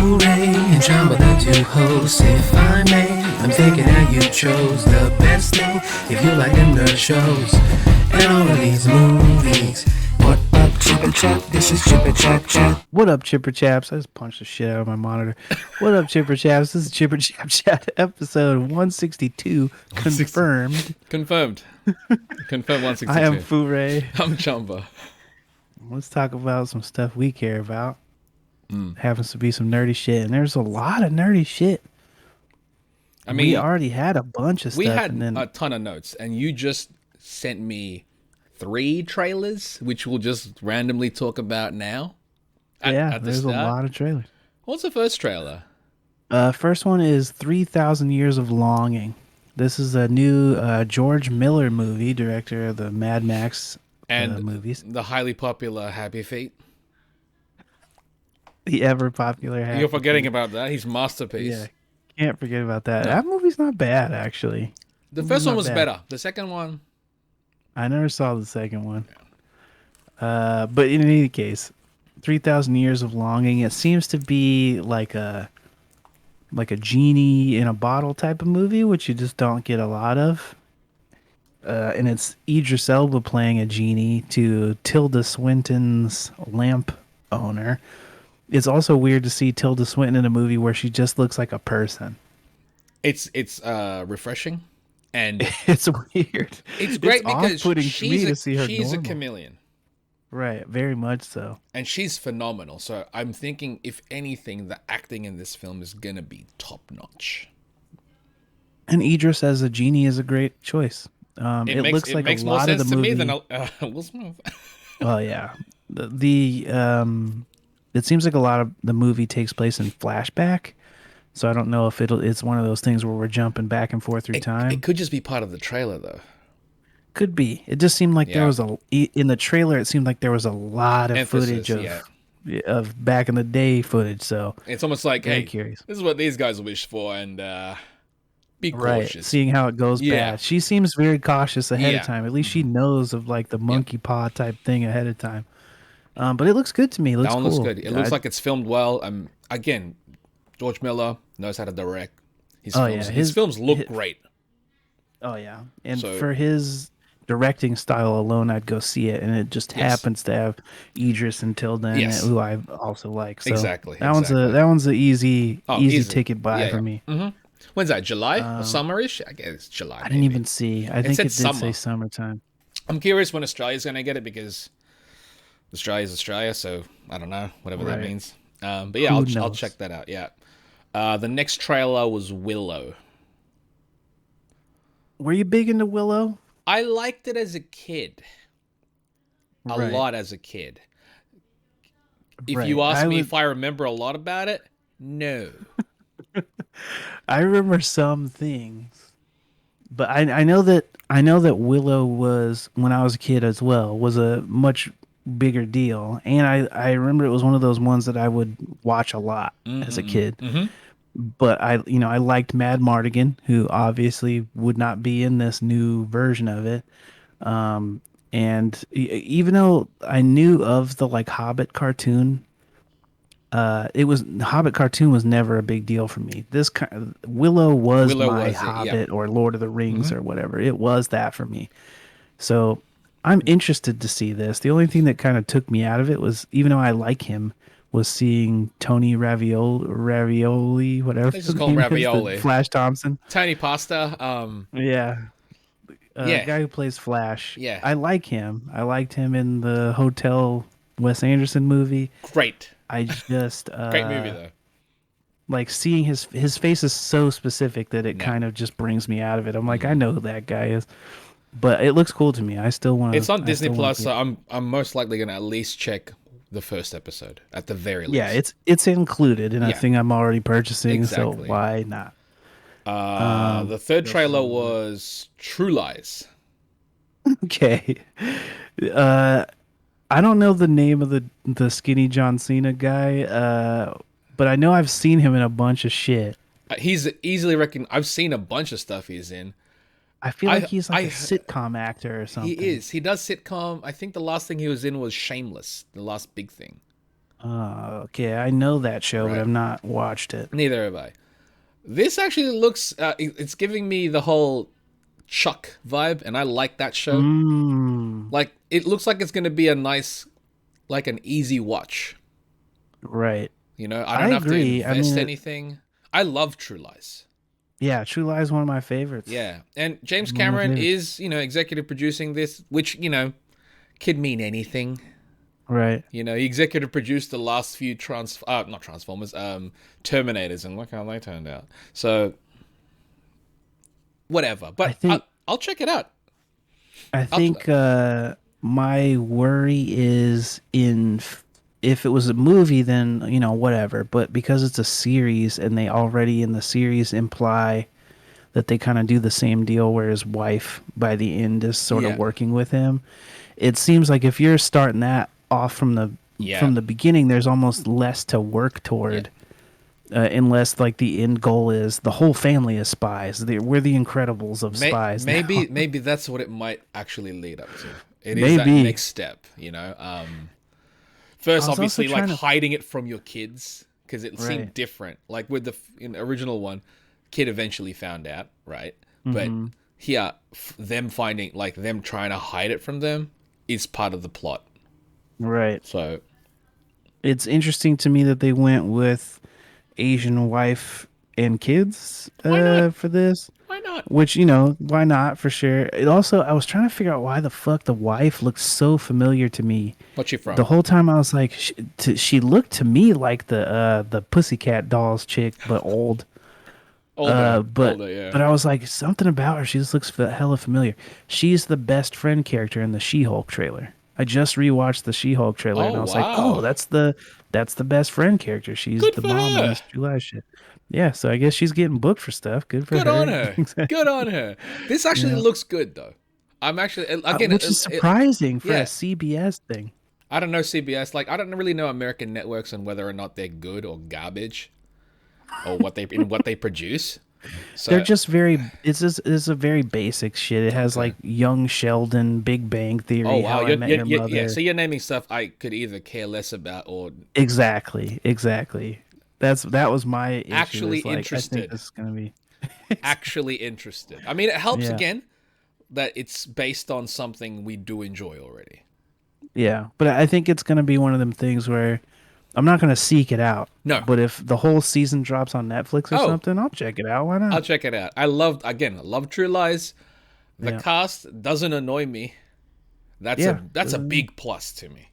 FooRay and Chamba, the two hosts. If I may, I'm thinking that you chose the best thing. If you like them nerd shows and all of these movies. What up, Chipper Chap? This is Chipper Chap Chat. What up, Chipper Chaps? I just punched the shit out of my monitor. What up, Chipper Chaps? This is Chipper Chap Chat, episode 162, confirmed. Confirmed 162. I am FooRay. I'm Chamba. Let's talk about some stuff we care about. Happens to be some nerdy shit, and there's a lot of nerdy shit. I mean, we already had a bunch of stuff. We had and then, a ton of notes, and you just sent me 3 trailers, which we'll just randomly talk about now. There's a lot of trailers. What's the first trailer? First one is 3,000 Years of Longing. This is a new George Miller movie, director of the Mad Max movies. The highly popular Happy Feet. The ever popular Happy You're forgetting about that. He's masterpiece. Yeah, can't forget about that. No. That movie's not bad, actually. The first one was better. The second one, I never saw the second one. Yeah. But in any case, 3,000 Years of Longing. It seems to be like a genie in a bottle type of movie, which you just don't get a lot of. And it's Idris Elba playing a genie to Tilda Swinton's lamp owner. It's also weird to see Tilda Swinton in a movie where she just looks like a person. It's refreshing, and it's weird. It's great because she's a chameleon. Right, very much so. And she's phenomenal. So I'm thinking, if anything, the acting in this film is gonna be top notch. And Idris as a genie is a great choice. It looks like a lot of the movie. It makes more sense to me than Will Smith. Oh yeah, it seems like a lot of the movie takes place in flashback, so I don't know if it's one of those things where we're jumping back and forth through time. It could just be part of the trailer, though. Could be. It just seemed like there was in the trailer. It seemed like there was a lot of footage of back in the day footage. So it's almost like, hey, curious. This is what these guys wish for, and be cautious. Right, seeing how it goes bad. She seems very cautious ahead of time. At least she knows of like the monkey paw type thing ahead of time. But it looks good to me. It looks that one cool. looks good. It looks like it's filmed well. Again, George Miller knows how to direct. His films look great. Oh yeah, and for his directing style alone, I'd go see it. And it just happens to have Idris and Tilda in it, who I also like. So exactly. That one's an easy ticket buy for me. Mm-hmm. When's that? July or summerish? I guess it's July. I didn't even see. I think it did say summertime. I'm curious when Australia's going to get it because Australia's Australia, so I don't know, whatever that means. But yeah, I'll check that out. Yeah. The next trailer was Willow. Were you big into Willow? I liked it as a kid. A lot as a kid. If you ask me if I remember a lot about it, no. I remember some things, but I know that Willow was, when I was a kid as well, was a much bigger deal, and I remember it was one of those ones that I would watch a lot as a kid. Mm-hmm. But I liked Mad Mardigan, who obviously would not be in this new version of it. And even though I knew of the like Hobbit cartoon, Hobbit cartoon was never a big deal for me. Willow was my Hobbit or Lord of the Rings or whatever. It was that for me. So I'm interested to see this. The only thing that kind of took me out of it was, even though I like him, was seeing Tony Ravioli, whatever. Let's just call him Ravioli. Flash Thompson. Tony Pasta. The guy who plays Flash. Yeah. I like him. I liked him in the Hotel Wes Anderson movie. Great. I just great movie though. Like seeing his face is so specific that it kind of just brings me out of it. I'm like, I know who that guy is. But it looks cool to me. I still want to. It's on Disney Plus, so I'm most likely going to at least check the first episode at the very least. Yeah, it's included in a thing I'm already purchasing, so why not? The third trailer was True Lies. Okay. I don't know the name of the skinny John Cena guy, but I know I've seen him in a bunch of shit. He's easily recognized. I've seen a bunch of stuff he's in. I feel like he's like a sitcom actor or something. He is. He does sitcom. I think the last thing he was in was Shameless, the last big thing. Okay, I know that show, but Right. I've not watched it. Neither have I. This actually looks, it's giving me the whole Chuck vibe, and I like that show. Mm, Like, it looks like it's going to be a nice, like an easy watch. right. You know, I I don't have to agree. I invest mean, anything. I love True Lies. yeah, True Lies is one of my favorites. Yeah. And James One of my Cameron favorites. is, executive producing this, which, could mean anything. Right. You know, he executive produced the last few not Transformers, Terminators, and look how they turned out. So, whatever. I But think I'll check it out. I I'll, think my worry is if it was a movie, then whatever. But because it's a series, and they already in the series imply that they kind of do the same deal, where his wife by the end is sort Yeah. of working with him. It seems like if you're starting that off from the beginning, there's almost less to work toward. Unless like the end goal is the whole family is spies. We're the Incredibles of spies. Maybe now. maybe that's what it might actually lead up to. It is that Maybe. next step, First, I was also obviously, like trying to- hiding it from your kids because it seemed Right. different. Like with in the original one, kid eventually found out, right? But Mm-hmm. here, them finding like them trying to hide it from them is part of the plot. Right. So It's interesting to me that they went with Asian wife and kids not? for this. why not? Which, why not, for sure. It also, I was trying to figure out why the fuck the wife looked so familiar to me. What's she from? The whole time I was like, she looked to me like the Pussycat Dolls chick, but old. But older, yeah. but I was like, something about her, she just looks hella familiar. She's the best friend character in the She-Hulk trailer. I just rewatched the She-Hulk trailer, and I was like, wow. oh, that's the best friend character. She's Good the for mom her. in this July shit. Yeah, so I guess she's getting booked for stuff. Good for Good her. on her. Good on her. This actually looks good though. I'm actually again, Which is surprising for yeah. a CBS thing. I don't know CBS. Like I don't really know American networks and whether or not they're good or garbage, or what they produce. So They're just very. It's a very basic shit. It has like Young Sheldon, Big Bang Theory, oh wow, How I Met Your Mother. yeah. So you're naming stuff I could either care less about or Exactly. That was my issue. Actually is, like, I interested. think this is gonna be. actually interested. I mean, it helps Yeah. again that it's based on something we do enjoy already. Yeah, but I think it's gonna be one of them things where I'm not gonna seek it out. No. But if the whole season drops on Netflix or Oh. something, I'll check it out. Why not? I'll check it out. I love True Lies. The Yeah. cast doesn't annoy me. That's a big plus to me.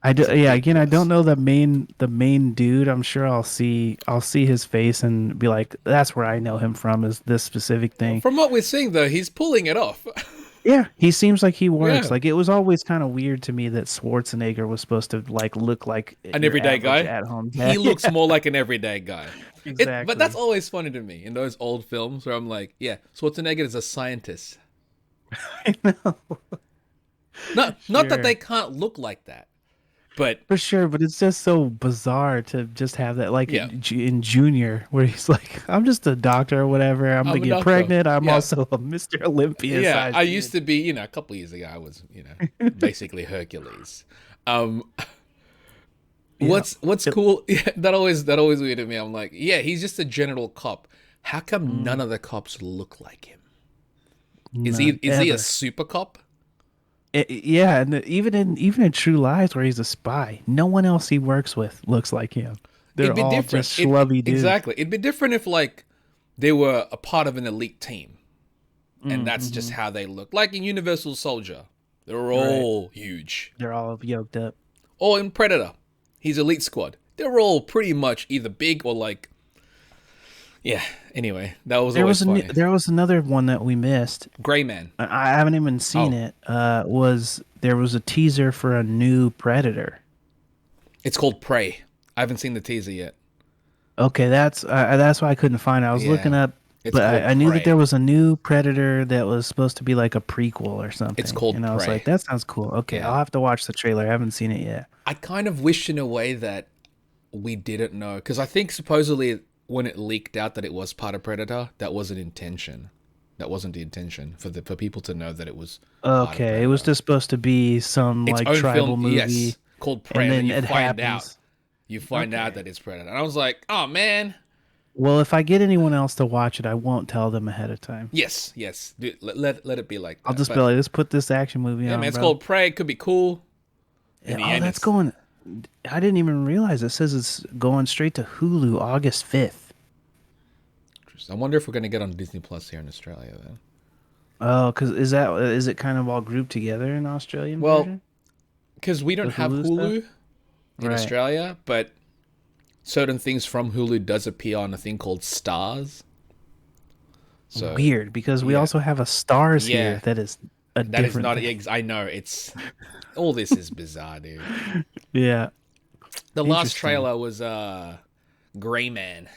I do. Yeah. Again, I plus. don't know the main dude. I'm sure I'll see his face and be like, that's where I know him from, is this specific thing. From what we're seeing, though, he's pulling it off. Yeah, he seems like he works. Yeah. Like, it was always kind of weird to me that Schwarzenegger was supposed to like look like An your everyday average guy. at-home He dad. looks more like an everyday guy. Exactly. But that's always funny to me in those old films where I'm like, yeah, Schwarzenegger is a scientist. I know. Not that they can't look like that, but For sure, but it's just so bizarre to just have that, like Yeah. in Junior, where he's like, "I'm just a doctor or whatever. I'm I'm gonna a get doctor." pregnant. I'm Yeah. also a Mr. Olympia." yeah, I used to be, a couple of years ago, I was, basically Hercules. What's cool? Yeah, that always weirded me. I'm like, yeah, he's just a general cop. How come none of the cops look like him? Is he a super cop? Yeah, and even in True Lies, where he's a spy, no one else he works with looks like him. They're It'd be all different. just schlubby dudes. Exactly. It'd be different if like they were a part of an elite team, and that's just how they look. Like in Universal Soldier, they're all huge. They're all yoked up. Or in Predator, he's Elite Squad. They're all pretty much either big or like. Yeah. Anyway, that was There always was funny. there was another one that we missed. Gray Man. I haven't even seen it. There was a teaser for a new Predator. It's called Prey. I haven't seen the teaser yet. Okay, that's why I couldn't find it. I was Yeah. looking up, It's but called I knew Prey. that there was a new Predator that was supposed to be like a prequel or something. It's called and I was Prey. like, that sounds cool. Okay, Yeah. I'll have to watch the trailer. I haven't seen it yet. I kind of wish in a way that we didn't know, because I think supposedly when it leaked out that it was part of Predator, that wasn't intention. That wasn't the intention for people to know that it was. part of Okay, it was Predator. just supposed to be some Its like own tribal film, movie. yes. called Prey, and then you it find happens. out that it's Predator. And I was like, oh man. Well, if I get anyone else to watch it, I won't tell them ahead of time. Yes. Dude, let it be like that. I'll just be like, let's put this action movie on. Yeah, man, it's bro. called Prey. It could be cool. That's going. I didn't even realize it says it's going straight to Hulu August 5th. I wonder if we're going to get on Disney Plus here in Australia then. Oh, because is it kind of all grouped together in Australian well, version? Because we don't have Hulu in Australia, but certain things from Hulu does appear on a thing called Stars. So weird, because we also have a Stars here that is a that is not. thing. I know it's all this is bizarre, dude. Yeah. The last trailer was Gray Man.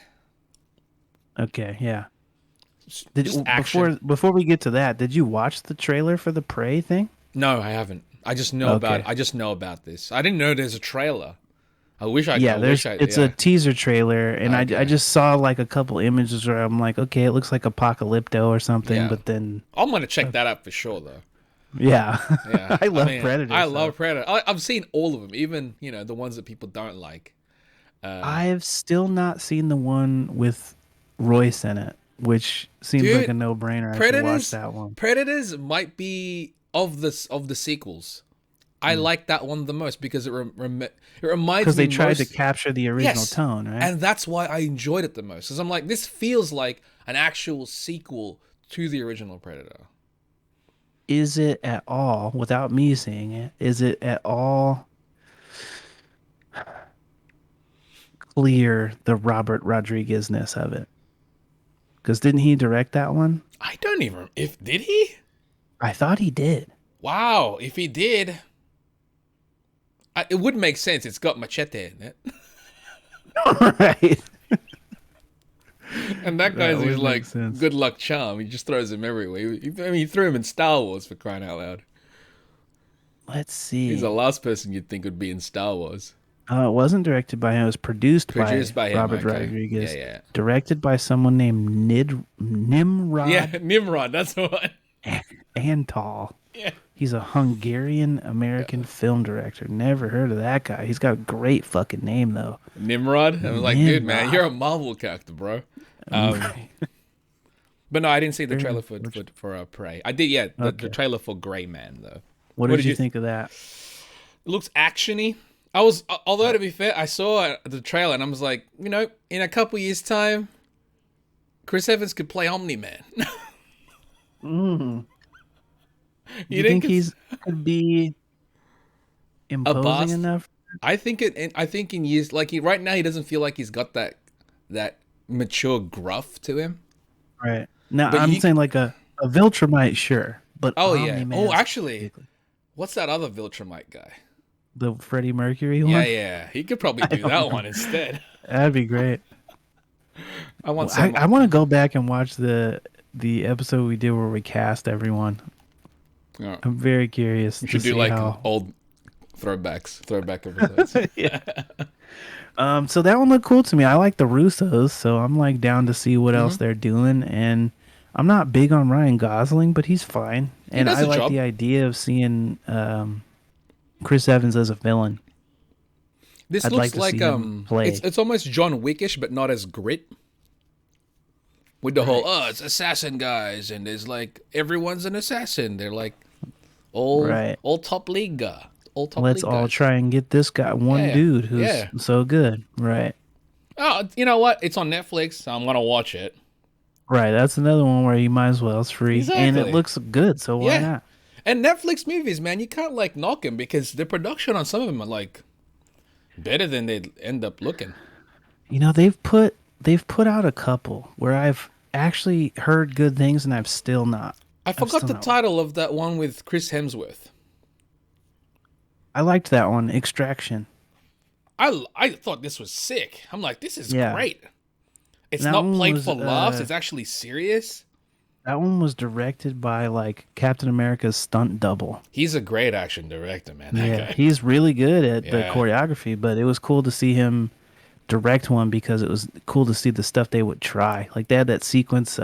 Okay, yeah. Before we get to that, did you watch the trailer for the Prey thing? No, I haven't. I just know about this. I didn't know there's a trailer. I wish I. Yeah, it's a teaser trailer, and I just saw like a couple images where I'm like, okay, it looks like Apocalypto or something, but then I'm gonna check that out for sure, though. Yeah, I love Predator. I love Predator. I've seen all of them, even the ones that people don't like. I have still not seen the one with Royce in it, which seems like a no-brainer. I should watch that one. Predators might be of the sequels. I like that one the most because it reminds me because they tried to capture the original tone, right? And that's why I enjoyed it the most. Because I'm like, this feels like an actual sequel to the original Predator. Is it at all, without me seeing it, is it at all clear the Robert Rodriguez-ness of it? Because didn't he direct that one? I don't even... Did he? I thought he did. Wow, if he did... it would make sense. It's got Machete in it. Right. And that guy's like good luck charm. He just throws him everywhere. He threw him in Star Wars, for crying out loud. Let's see. He's the last person you'd think would be in Star Wars. It wasn't directed by him. It was produced by him, Robert Rodriguez. Yeah. Directed by someone named Nimrod. Yeah, Nimrod. That's the one. Antal. Yeah. He's a Hungarian-American film director. Never heard of that guy. He's got a great fucking name, though. Nimrod? I was like, dude, man, you're a Marvel character, bro. But no, I didn't see the trailer for Prey. I did, the trailer for Gray Man, though. What did you think of that? It looks action-y. Although to be fair, I saw the trailer and I was like, in a couple years' time, Chris Evans could play Omni-Man. You think could be imposing enough? I think in years, like right now, he doesn't feel like he's got that mature gruff to him. Right. Now I'm saying like a Viltrumite, sure, but Omni-Man actually, what's that other Viltrumite guy? The Freddie Mercury one? Yeah. He could probably do that one instead. That'd be great. I want to go back and watch the episode we did where we cast everyone. Yeah. I'm very curious. We should do like old throwback episodes. Yeah. So that one looked cool to me. I like the Russos, so I'm like down to see what else they're doing. And I'm not big on Ryan Gosling, but he's fine. And I like the idea of seeing Chris Evans as a villain. This looks like it's almost John Wickish, but not as grit. With the whole it's assassin guys, and there's like everyone's an assassin. They're like all top league guy. Let's all try and get this guy dude who's so good. Right. Oh, you know what? It's on Netflix, so I'm gonna watch it. Right. That's another one where you might as well. It's free. Exactly. And it looks good, so why not? And Netflix movies, man, you can't like knock them because the production on some of them are like better than they end up looking. They've put out a couple where I've actually heard good things and I've still not. I forgot the title of that one with Chris Hemsworth. I liked that one, Extraction. I thought this was sick. I'm like, this is great. It's not played for laughs. It's actually serious. That one was directed by like Captain America's stunt double. He's a great action director, man. That guy. He's really good at the choreography, but it was cool to see him direct one because it was cool to see the stuff they would try. Like they had that sequence,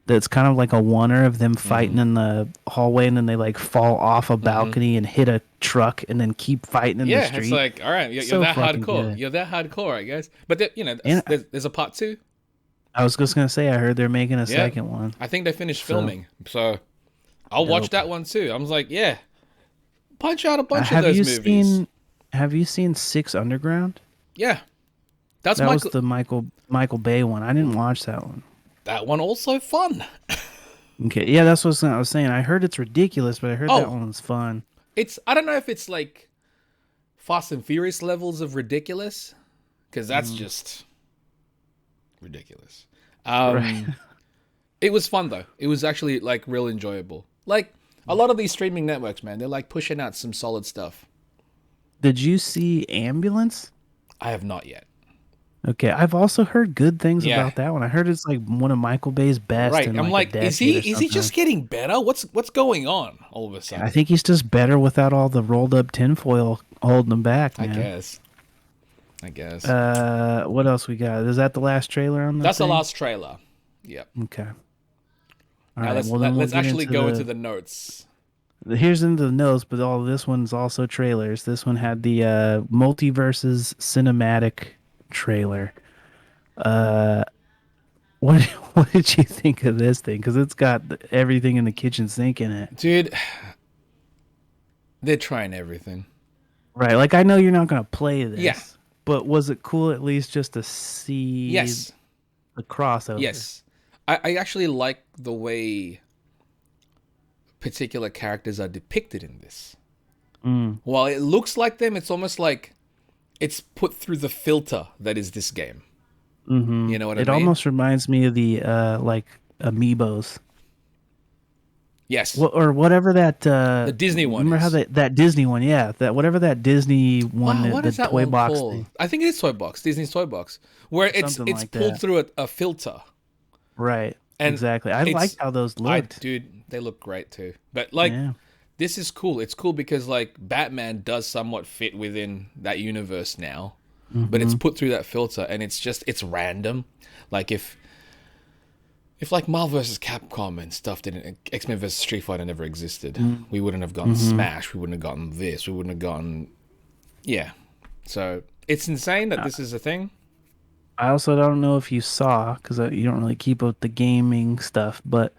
that's kind of like a oneer of them Mm-hmm. fighting in the hallway, and then they like fall off a Mm-hmm. balcony and hit a truck, and then keep fighting in the Yeah, it's street. like, all right, you're So that fucking hardcore. good. You're that hardcore, I guess. But And there's a part two. I was just gonna say, I heard they're making a Yeah, second one. I think they finished So filming, so I'll watch dope. that one too. I was like, yeah, punch out a bunch of Have those you movies. seen Have you seen Six Underground? Yeah, that's That was Michael. the Michael Bay one. I didn't watch that one. That one also fun. Okay, yeah, that's what I was saying. I heard it's ridiculous, but I heard that Oh, one was fun. I don't know if it's like Fast and Furious levels of ridiculous, because that's just ridiculous. Right. It was fun though. It was actually like real enjoyable. Like a lot of these streaming networks, man, they're like pushing out some solid stuff. Did you see Ambulance? I have not yet. Okay, I've also heard good things Yeah, about that one. I heard it's like one of Michael Bay's best right. in I'm like a like, decade or is he just something. getting better? What's going on all of a I sudden? think he's just better without all the rolled up tinfoil holding him back, I man. guess. I guess. What else we got? Is that the last trailer on the That's the thing? last trailer. Yep. Okay. All Now right. let's Well, then we'll let's get actually into go into the notes. here's into the notes, but all this one's also trailers. This one had the Multiversus cinematic trailer. What what did you think of this thing? Because it's got everything in the kitchen sink in it. Dude, they're trying everything. Right. Like I know you're not gonna play Yeah. this, but was it cool at least just to see Yes. the crossover? Yes. I actually like the way particular characters are depicted in this. While it looks like them, it's almost like it's put through the filter that is this game. Mm-hmm. You know what It I mean? almost reminds me of the like amiibos. Yes. Or whatever that The Disney one remember how is. that Disney one, yeah, that whatever that Disney one, Wow, what the is that toy one box called? thing, I think it is Toy Box, Disney's Toy Box, where it's something like pulled that. through a filter. Right. And Exactly. I it's liked how those looked. dude, they look great too. But like Yeah. this is cool. It's cool because like Batman does somewhat fit within that universe now. But it's put through that filter and it's random. Like if like Marvel vs. Capcom and stuff didn't, X-Men vs. Street Fighter never existed, we wouldn't have gotten Smash, we wouldn't have gotten this, we wouldn't have gotten, yeah. So it's insane that this is a thing. I also don't know if you saw, because you don't really keep up with the gaming stuff, but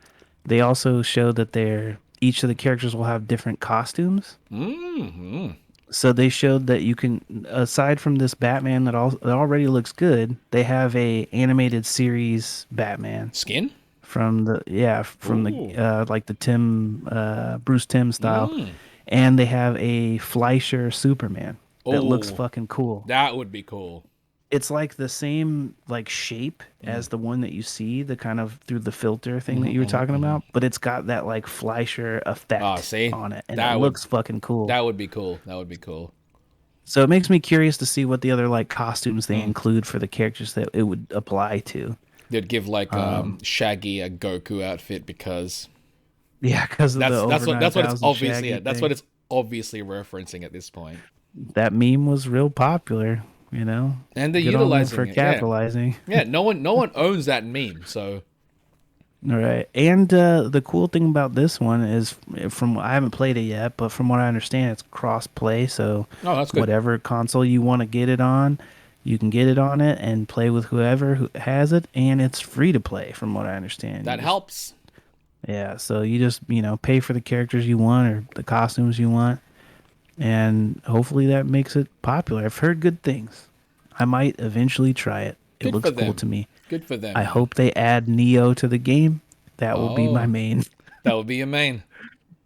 they also showed that each of the characters will have different costumes. Mm-hmm. So they showed that you can, aside from this Batman that already looks good, they have a animated series Batman Skin? from the Ooh. like the Bruce Timm style, and they have a Fleischer Superman that looks Oh, fucking cool. that would be cool. It's like the same like shape as the one that you see, the kind of through the filter thing that you were talking about, but it's got that like Fleischer effect Ah, see? on it, and That it would looks fucking cool. that would be cool. That would be cool. So it makes me curious to see what the other like costumes they include for the characters that it would apply to. They'd give like Shaggy a Goku outfit because Yeah, because of the over that's what it's 9,000 obviously Shaggy that's thing. what it's obviously referencing at this point. That meme was real popular, you know. And they're Good on them utilizing for it. Yeah. capitalizing. Yeah, no one owns that meme, so All right. And the cool thing about this one is, I haven't played it yet, but from what I understand, it's cross play. So oh, that's good. whatever console you want to get it on, you can get it on it and play with whoever who has it, and it's free to play, from what I understand. That helps. Yeah. So you just pay for the characters you want or the costumes you want, and hopefully that makes it popular. I've heard good things. I might eventually try it. It Good looks for cool them. to me. Good for them. I hope they add Neo to the game. That will be my Oh. main. That would be your main.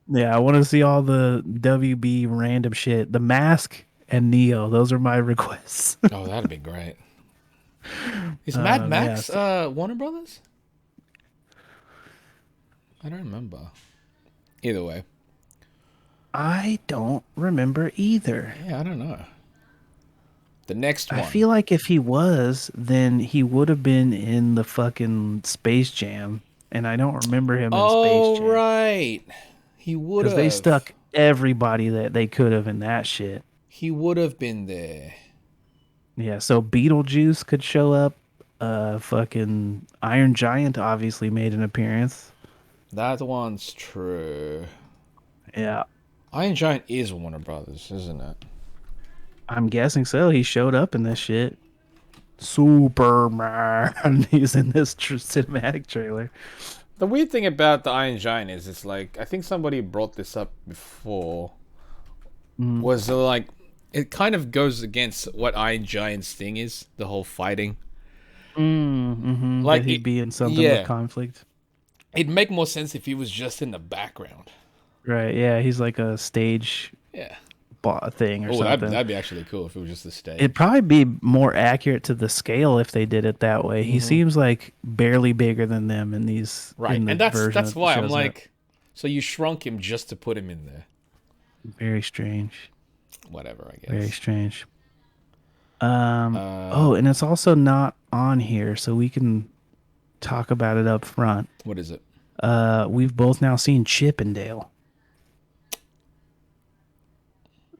Yeah, I want to see all the WB random shit. The Mask and Neo. Those are my requests. Oh, that'd be great. Is Mad Max Warner Brothers? I don't remember. Either way. I don't remember either. Yeah, I don't know. The next one. I feel like if he was, then he would have been in the fucking Space Jam. And I don't remember him in Space Jam. Oh, right. He would Because have. they stuck everybody that they could have in that shit. He would have been there. Yeah, so Beetlejuice could show up. Fucking Iron Giant obviously made an appearance. That one's true. Yeah, Iron Giant is Warner Brothers, isn't it? I'm guessing so. He showed up in this shit. Superman. He's in this cinematic trailer. The weird thing about the Iron Giant is, it's like, I think somebody brought this up before. Was like, it kind of goes against what Iron Giant's thing is, the whole fighting. Like he'd be in something with conflict. It'd make more sense if he was just in the background. Right? Yeah, he's like a stage thing or something. That'd be actually cool if it was just a stage. It'd probably be more accurate to the scale if they did it that way. He seems like barely bigger than them in these. Right, in and that's why I'm like, so you shrunk him just to put him in there. Very strange. Whatever, I guess. Very strange. And it's also not on here, so we can talk about it up front. What is it? We've both now seen Chip and Dale.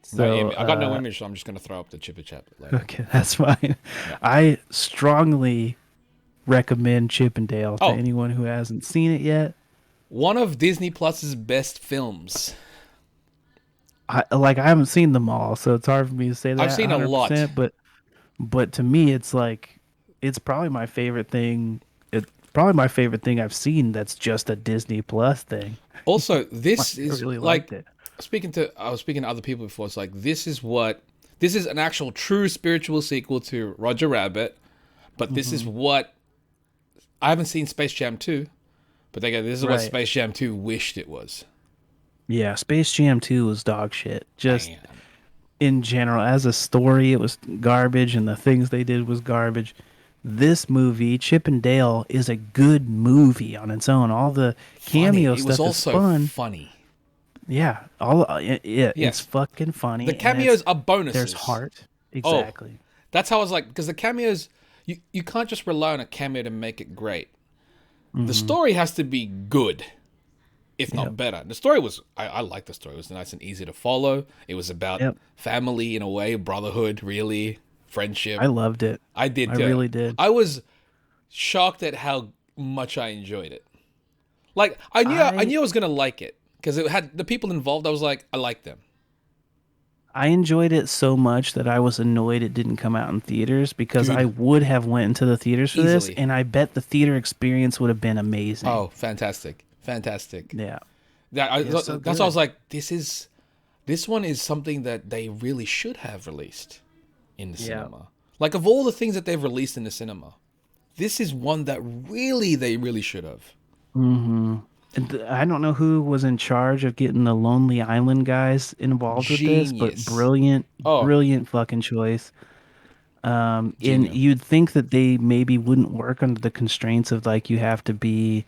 So, I got no image, so I'm just going to throw up the Chip and Chap later. Okay, that's fine. Yeah. I strongly recommend Chip and Dale to anyone who hasn't seen it yet. One of Disney Plus's best films. I haven't seen them all, so it's hard for me to say that. I've seen a lot, but to me, it's like it's probably my favorite thing. It's probably my favorite thing I've seen that's just a Disney Plus thing. Also, this is really like it. I was speaking to other people before. It's like, this is an actual true spiritual sequel to Roger Rabbit, but this is what I haven't seen Space Jam 2, but they go, this is what Space Jam 2 wished it was. Yeah, Space Jam 2 was dog shit. Just in general, as a story, it was garbage, and the things they did was garbage. This movie, Chip and Dale, is a good movie on its own. All the cameo stuff is fun. Funny. Yeah, it's fucking funny. The cameos are bonuses. There's heart. Exactly. Oh, that's how I was like, because the cameos, you can't just rely on a cameo to make it great. The story has to be good, if not better. The story was, I like the story. It was nice and easy to follow. It was about family in a way, brotherhood, really, friendship. I loved it. I did too. I really did. I was shocked at how much I enjoyed it. Like, I knew I was going to like it. Because it had the people involved, I was like, I like them. I enjoyed it so much that I was annoyed it didn't come out in theaters, because I would have went into the theaters for this, and I bet the theater experience would have been amazing. Oh, fantastic. Yeah. That's why I was like, this one is something that they really should have released in the cinema. Like, of all the things that they've released in the cinema, this is one that they really should have. Mm-hmm. I don't know who was in charge of getting the Lonely Island guys involved with this, but brilliant fucking choice. And you'd think that they maybe wouldn't work under the constraints of, like, you have to be,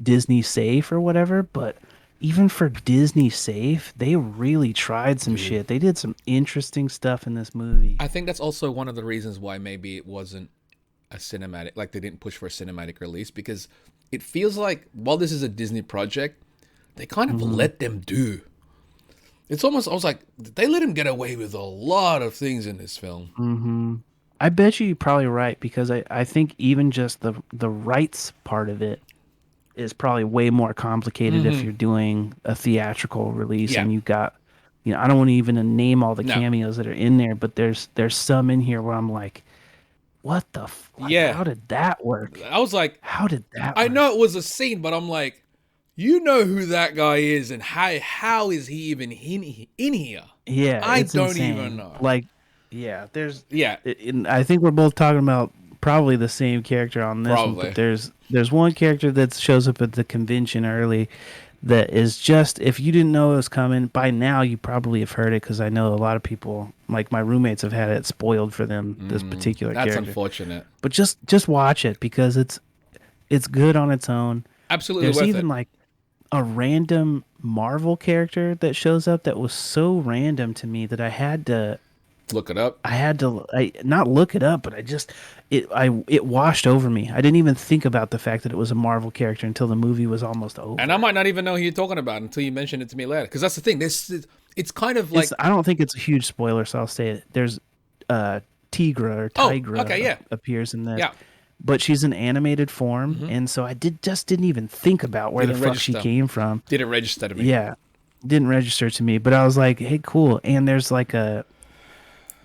Disney safe or whatever, but even for Disney safe, they really tried some shit. They did some interesting stuff in this movie. I think that's also one of the reasons why maybe it wasn't a cinematic, like they didn't push for a cinematic release, because it feels like, while this is a Disney project, they kind of let them do. It's almost, I was like, they let him get away with a lot of things in this film. Mm-hmm. I bet you're probably right, because I think even just the rights part of it is probably way more complicated if you're doing a theatrical release and you got, I don't want to even name all the cameos that are in there, but there's some in here where I'm like, what the fuck? How did that work? I was like, how did that work? I know it was a scene, but I'm like, you know who that guy is, and how is he even in here? Yeah, I don't even know. Like, I think we're both talking about probably the same character on this one, but there's one character that shows up at the convention early that is just, if you didn't know it was coming, by now you probably have heard it, because I know a lot of people, like my roommates, have had it spoiled for them, this particular character. That's unfortunate. But just watch it, because it's good on its own. Absolutely There's worth even it. like a random Marvel character that shows up that was so random to me that I had to look it up. I not look it up, but it washed over me. I didn't even think about the fact that it was a Marvel character until the movie was almost over. And I might not even know who you're talking about until you mention it to me later. Because that's the thing. It's kind of like, I don't think it's a huge spoiler, so I'll say it. There's Tigra or Oh, Tigra okay, yeah. appears in this. Yeah. But she's an animated form, and so I didn't even think about where the fuck she came from. Didn't register to me. Yeah, didn't register to me. But I was like, hey, cool. And there's a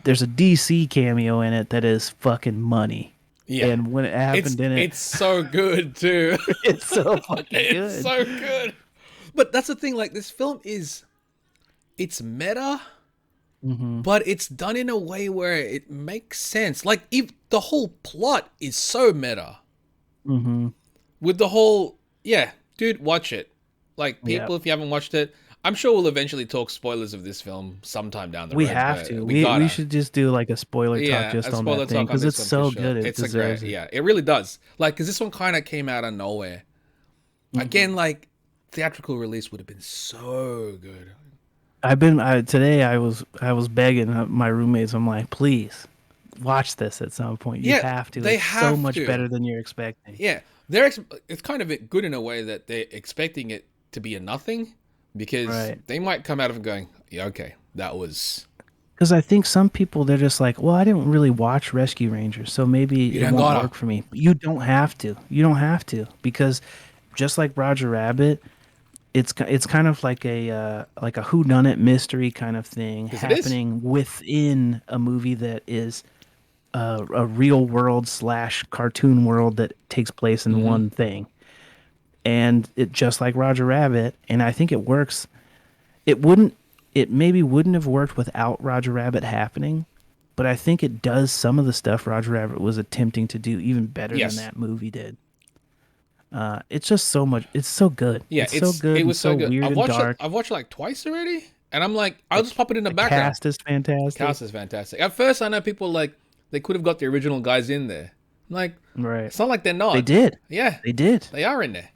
DC cameo in it that is fucking money. Yeah. And when it happened it's so good too. it's so fucking good. It's so good. But that's the thing, like this film it's meta, but it's done in a way where it makes sense. Like if the whole plot is so meta. With the whole, dude, watch it. Like people, if you haven't watched it, I'm sure we'll eventually talk spoilers of this film sometime down the road. We have to. We should just do like a spoiler talk just on that thing because it's so good. It deserves it. Yeah, it really does. Like, because this one kind of came out of nowhere. Again, like theatrical release would have been so good. Today I was begging my roommates. I'm like, please watch this at some point. You have to. It's so much better than you're expecting. Yeah, it's kind of good in a way that they're expecting it to be a nothing. Because they might come out of it going, yeah, okay, that was... Because I think some people, they're just like, well, I didn't really watch Rescue Rangers, so maybe it won't work for me. But you don't have to. You don't have to. Because just like Roger Rabbit, it's kind of like a whodunit mystery kind of thing happening within a movie that is a real world / cartoon world that takes place in one thing. And it just like Roger Rabbit, and I think it works. It maybe wouldn't have worked without Roger Rabbit happening, but I think it does some of the stuff Roger Rabbit was attempting to do even better than that movie did. It's just so much. It's so good. Yeah, it's so good. It was so good. Weird and dark. I've watched it like twice already, and I'm like, I'll just pop it in the background. Cast is fantastic. Cast is fantastic. At first, I know people like they could have got the original guys in there. I'm like, it's not like they're not. They did. Yeah, they did. They are in there.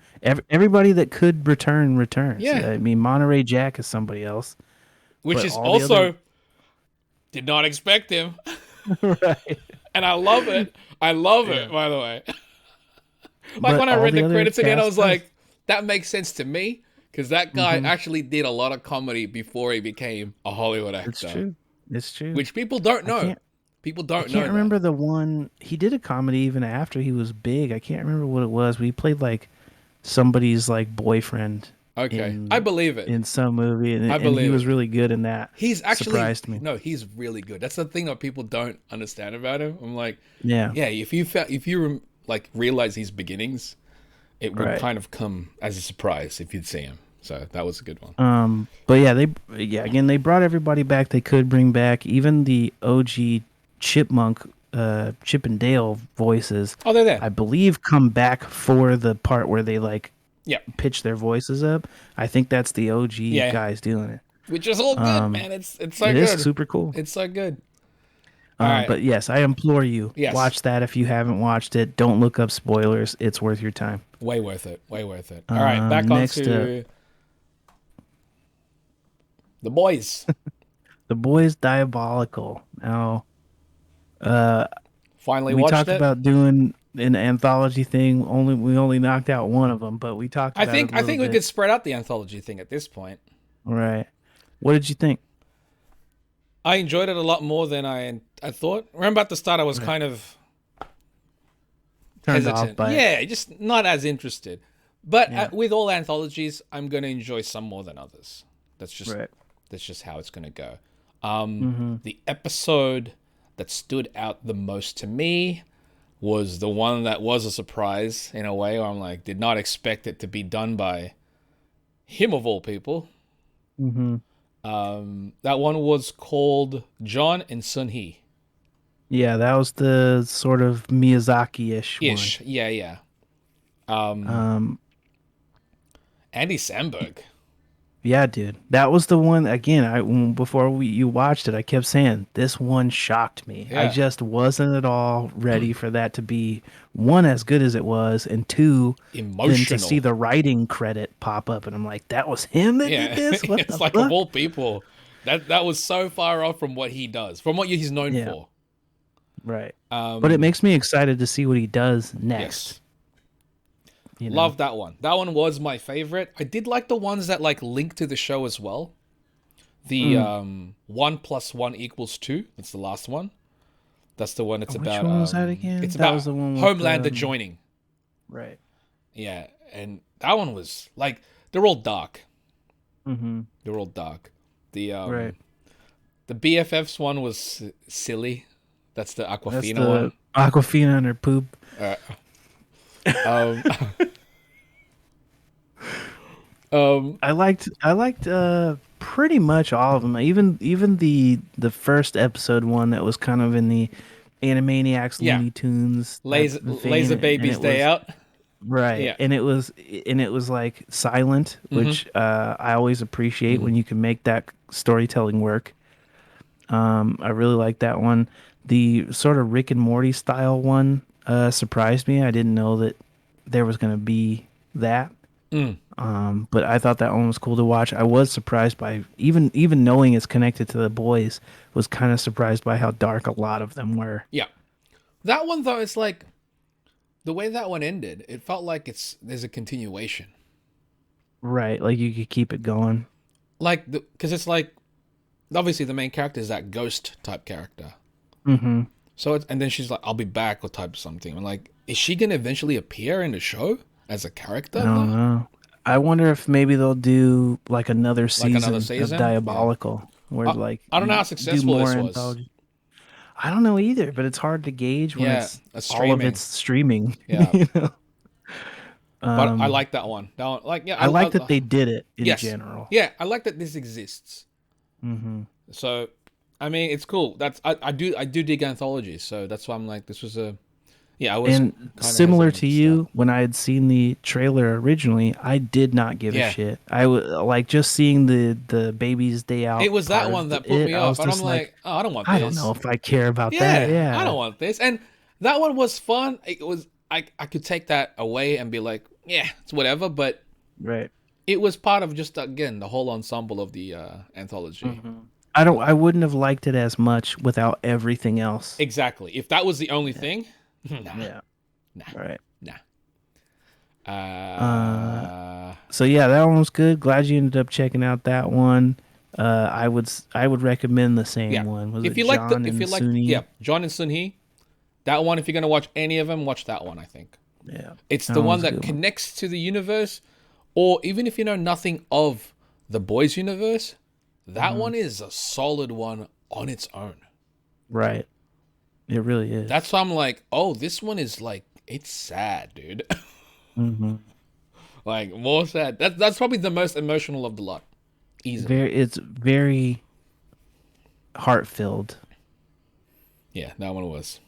Everybody that could returns. Yeah. I mean, Monterey Jack is somebody else. Which is also... Did not expect him. Right. And I love it. I love it, by the way. Like when I read the credits again, I was like, that makes sense to me. Because that guy actually did a lot of comedy before he became a Hollywood actor. It's true. Which people don't know. People don't know. I can't remember the one... He did a comedy even after he was big. I can't remember what it was. But he played like... somebody's like boyfriend. Okay, I believe it. In some movie, and he was really good in that. He's actually surprised me. No, he's really good. That's the thing that people don't understand about him. I'm like, yeah. If you like realize his beginnings, it would kind of come as a surprise if you'd see him. So that was a good one. But again, they brought everybody back they could bring back, even the OG Chipmunk. Chip and Dale voices. Oh, they're there. I believe come back for the part where they pitch their voices up. I think that's the OG guys doing it. Which is all good, man. It's so good. It is super cool. It's so good. All right. But yes, I implore you, watch that if you haven't watched it. Don't look up spoilers. It's worth your time. Way worth it. Way worth it. All right, back on to The Boys. The Boys Diabolical. Now, finally we watched talked about doing an anthology thing. We only knocked out one of them, but we talked about I think we could spread out the anthology thing at this point. Right. What did you think? I enjoyed it a lot more than I thought. Remember at the start I was kind of turned hesitant. Off by it. Just not as interested. But with all anthologies, I'm going to enjoy some more than others. That's just how it's going to go. The episode that stood out the most to me was the one that was a surprise in a way, where I'm like, did not expect it to be done by him of all people. That one was called John and Sun Hee. Yeah, that was the sort of Miyazaki-ish one. Yeah. Andy Samberg. Yeah, dude. That was the one, again, before you watched it, I kept saying, this one shocked me. Yeah. I just wasn't at all ready for that to be, one, as good as it was, and two, emotional. Then to see the writing credit pop up, and I'm like, that was him that did this? What it's the like, fuck? of all people, that was so far off from what he does, from what he's known for. Right. But it makes me excited to see what he does next. Yes. You know? Love that one. That one was my favorite. I did like the ones that link to the show as well. The 1 + 1 = 2. That's the last one. That's the one. It's Which about one was that again? it's That about was the one with Homelander joining. Right. Yeah, and that one was like they're all dark. Mm-hmm. They're all dark. The Right. the BFFs one was silly. That's the That's Aquafina the one. Aquafina and her poop. Um, I liked pretty much all of them. Even the first episode one that was kind of in the Animaniacs Yeah. Looney Tunes Laser, type of vein, Laser and Baby's it Day was Out. right, Yeah. and it was like silent, which I always appreciate when you can make that storytelling work. I really like that one. The sort of Rick and Morty style one surprised me. I didn't know that there was going to be that. But I thought that one was cool to watch. I was surprised by even knowing it's connected to the boys. Was kind of surprised by how dark a lot of them were. Yeah. That one though, it's like the way that one ended. It felt like there's a continuation. Right, like you could keep it going. Like because it's like obviously the main character is that ghost type character. Mm-hmm. So and then she's like, "I'll be back" or type something. I'm like, is she gonna eventually appear in the show as a character? I don't know. I wonder if maybe they'll do like another season, season? of Diabolical, where like I don't know you how do successful more this was. anthology. I don't know either, but it's hard to gauge when Yeah, it's it's all of streaming. it's streaming. Yeah. You know? But I like that one. That one, like, yeah, I like that they did it in yes. general. Yeah, I like that this exists. Mm-hmm. So, I mean, it's cool. That's I do dig anthologies. So that's why I'm like, this was a, yeah, I was. And kinda similar hesitant to you, when I had seen the trailer originally, I did not give a shit. I was like just seeing the Baby's Day Out. It was that one that put me off, and I'm like, oh, I don't want this. I don't know if I care about Yeah, that. Yeah, I don't want this. And that one was fun. It was I could take that away and be like, yeah, it's whatever. But right. it was part of just again the whole ensemble of the anthology. Mm-hmm. I wouldn't have liked it as much without everything else. Exactly. If that was the only thing, nah. Yeah. Nah. Right. Nah. So yeah, that one was good. Glad you ended up checking out that one. I would recommend the same one. Was if it you John like and Sun-Hee? John and Sun-Hee, that one. If you're gonna watch any of them, watch that one. I think. Yeah. It's the one that connects to the universe, or even if you know nothing of the boys' universe, that one is a solid one on its own. Right. It really is. That's why I'm like, oh, this one is like, it's sad, dude. Mm-hmm. Like more sad. That's probably the most emotional of the lot. Easily. It's very heart-filled. Yeah, that one was.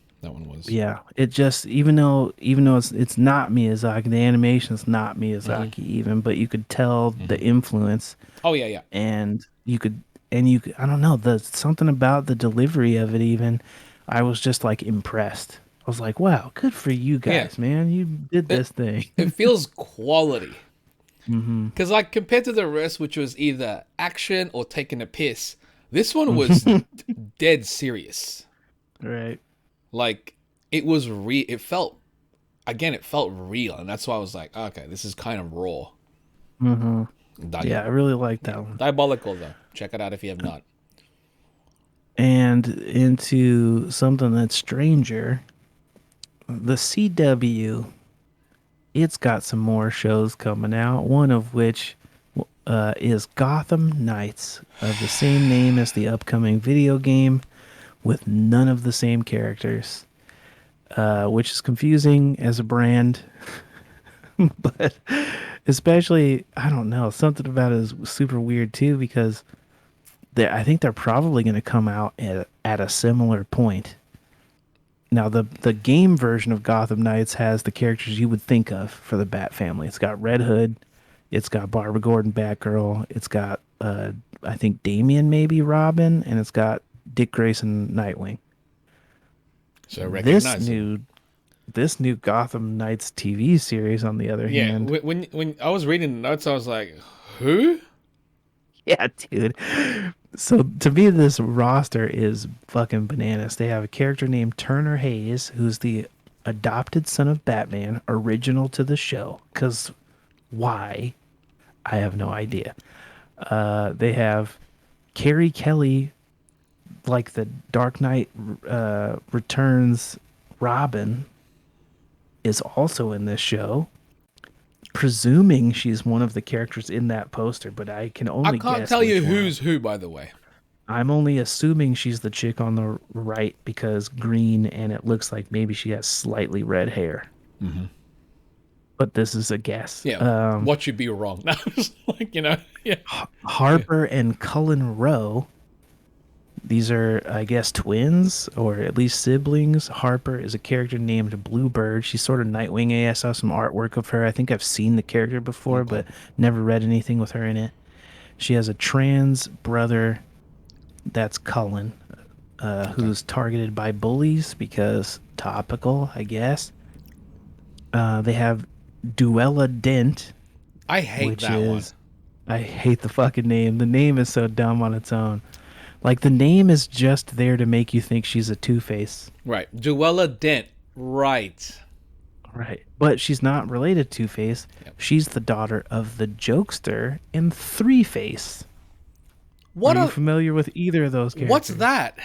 Yeah, it just even though it's not Miyazaki, the animation's not Miyazaki even, but you could tell the influence. Oh yeah. And you could I don't know, something about the delivery of it even, I was just like impressed. I was like, wow, good for you guys, man. You did this thing. It feels quality. Because like compared to the rest, which was either action or taking a piss, this one was dead serious. Right. Like it was real. It felt real, and that's why I was like, okay, this is kind of raw. Mm-hmm. Yeah, I really like that one. Diabolical though. Check it out if you have not. And into something that's stranger, the CW. It's got some more shows coming out. One of which is Gotham Knights, of the same name as the upcoming video game, with none of the same characters, which is confusing as a brand. But especially, I don't know, something about it is super weird too, because I think they're probably going to come out at a similar point. Now, the game version of Gotham Knights has the characters you would think of for the Bat family. It's got Red Hood, it's got Barbara Gordon, Batgirl, it's got I think Damian, maybe Robin, and it's got Dick Grayson, Nightwing. So recognize this new Gotham Knights TV series, on the other hand, when I was reading the notes, I was like, who? Yeah, dude. So to me, this roster is fucking bananas. They have a character named Turner Hayes, who's the adopted son of Batman, original to the show. Because why? I have no idea. They have Carrie Kelly, like the Dark Knight Returns Robin is also in this show. Presuming she's one of the characters in that poster, but I can I only can't guess tell you which one. who's who, by the way. I'm only assuming she's the chick on the right because green, and it looks like maybe she has slightly red hair. Mm-hmm. But this is a guess. Yeah, what you'd be wrong. Like, yeah. Harper and Cullen Rowe. These are, I guess, twins or at least siblings. Harper is a character named Bluebird. She's sort of Nightwing. I saw some artwork of her. I think I've seen the character before, but never read anything with her in it. She has a trans brother. That's Cullen, who's targeted by bullies because topical, I guess. They have Duella Dent. I hate that one. I hate the fucking name. The name is so dumb on its own. Like, the name is just there to make you think she's a Two-Face. Right. Duella Dent. Right. Right. But she's not related to Two-Face. Yep. She's the daughter of the jokester in Three-Face. Are you familiar with either of those characters? What's that?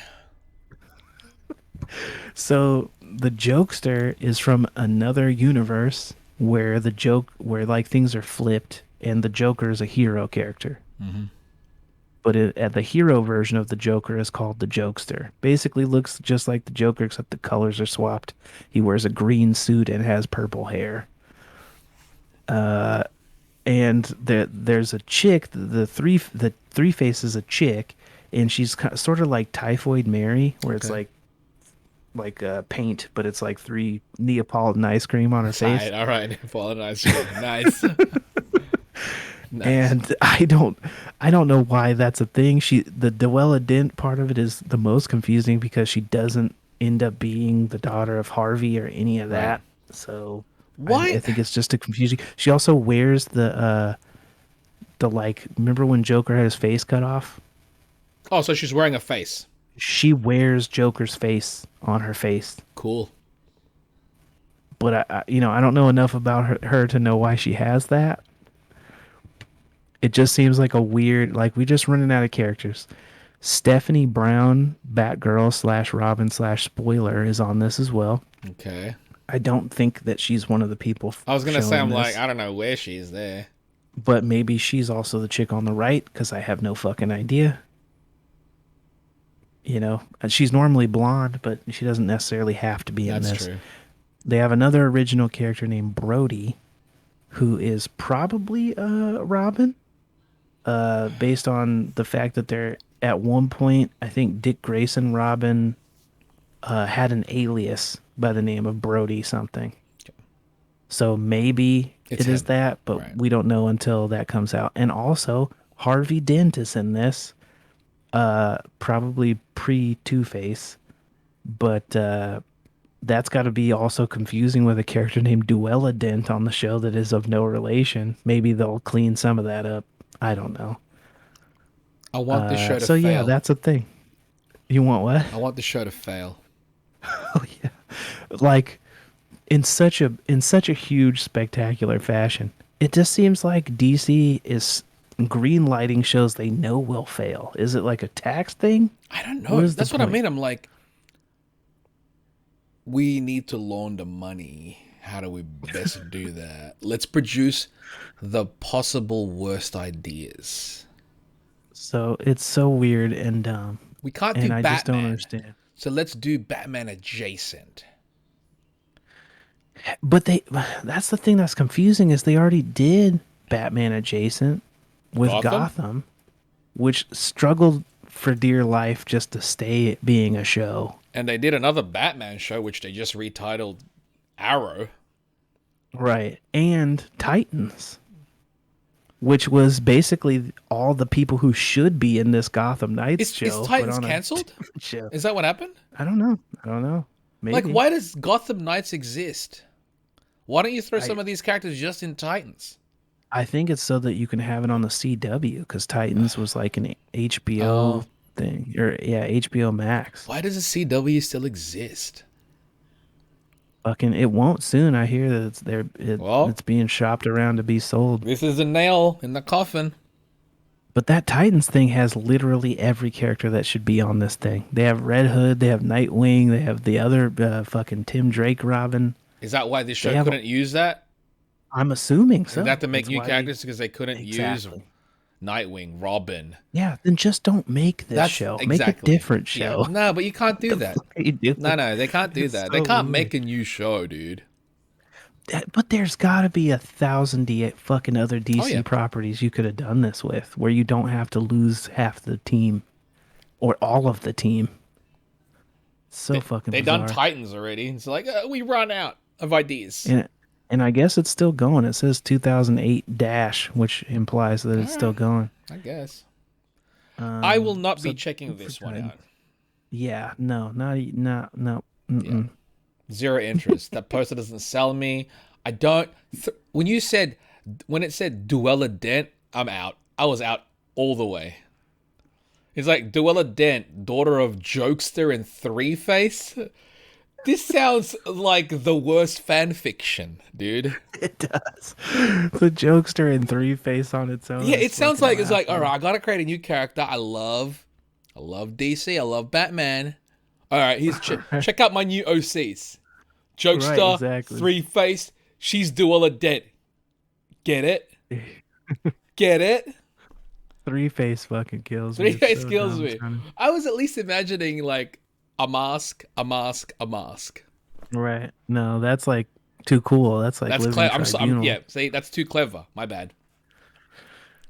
So the jokester is from another universe where like things are flipped and the Joker is a hero character. Mm-hmm. But at the hero version of the Joker is called the Jokester. Basically looks just like the Joker, except the colors are swapped. He wears a green suit and has purple hair. And there's a chick. The three face is a chick, and she's sort of like Typhoid Mary, where it's like paint, but it's like 3 Neapolitan ice cream on her face. All right, Neapolitan ice cream, nice. Nice. And I don't know why that's a thing. The Duella Dent part of it is the most confusing because she doesn't end up being the daughter of Harvey or any of that. Right. So I think it's just a confusing. She also wears the remember when Joker had his face cut off? Oh, so she's wearing a face. She wears Joker's face on her face. Cool. But I don't know enough about her to know why she has that. It just seems like a weird, we just running out of characters. Stephanie Brown, Batgirl / Robin / Spoiler is on this as well. Okay. I don't think that she's one of the people. I was gonna say, I don't know where she's there. But maybe she's also the chick on the right because I have no fucking idea. And she's normally blonde, but she doesn't necessarily have to be in this. That's true. They have another original character named Brody, who is probably Robin. Based on the fact that they're at one point, I think Dick Grayson Robin had an alias by the name of Brody something. Okay. So maybe it is that, but we don't know until that comes out. And also, Harvey Dent is in this, probably pre-Two-Face, but that's got to be also confusing with a character named Duella Dent on the show that is of no relation. Maybe they'll clean some of that up. I don't know. I want the show to fail. So yeah, that's a thing. You want what? I want the show to fail. Oh yeah, like in such a huge, spectacular fashion. It just seems like DC is green lighting shows they know will fail. Is it like a tax thing? I don't know. That's what I mean. I'm like, we need to launder money. How do we best do that? Let's produce the possible worst ideas. So it's so weird and dumb. We can't do Batman. I just don't understand. So let's do Batman adjacent. But that's the thing that's confusing is they already did Batman adjacent with Gotham, which struggled for dear life just to stay being a show. And they did another Batman show, which they just retitled Arrow. Right. And Titans, which was basically all the people who should be in this Gotham Knights show. Is Titans canceled? Is that what happened? I don't know. Maybe. Like, why does Gotham Knights exist? Why don't you throw some of these characters just in Titans? I think it's so that you can have it on the CW, because Titans was like an HBO thing. HBO Max. Why does the CW still exist? Fucking, it won't soon. I hear that it's being shopped around to be sold. This is a nail in the coffin. But that Titans thing has literally every character that should be on this thing. They have Red Hood, they have Nightwing, they have the other fucking Tim Drake Robin. Is that why this They show have. couldn't use that? I'm assuming Did they have so. to make It's new why they characters because they couldn't use exactly. Nightwing, Robin? Yeah, then just don't make this That's show. Make a exactly. different Yeah. show. No, but you can't What do the that. fuck are you doing? No, they can't do It's that. They so can't weird. make a new show, dude. But there's got to be 1,000 fucking other Oh yeah. DC properties you could have done this with, where you don't have to lose half the team or all of the team. So fucking They done bizarre. Titans already. It's like we run out of ideas. And I guess it's still going. It says 2008 dash, which implies that it's All still right, going. I guess. I will not be So checking this one out. yeah, no, no. Yeah. Zero interest. That poster doesn't sell me. I don't. When it said Duella Dent, I'm out. I was out all the way. It's like Duella Dent, daughter of Jokester and Three Face. This sounds like the worst fan fiction, dude. It does. The jokester and Three Face on its own. Yeah, is it sounds fucking like it's like, all laughable. right, I gotta create a new character. I love DC. I love Batman. All right, check out my new OCs. Right, Jokester, exactly. Three Face. She's Duella Dent. Get it? Get it? Three Face fucking kills me. Three Face It's so kills dumb, me. son. I was at least imagining like a mask, a mask, a mask. Right. No, that's like too cool. That's like That's living clever. tribunal. Yeah. See, that's too clever. My bad.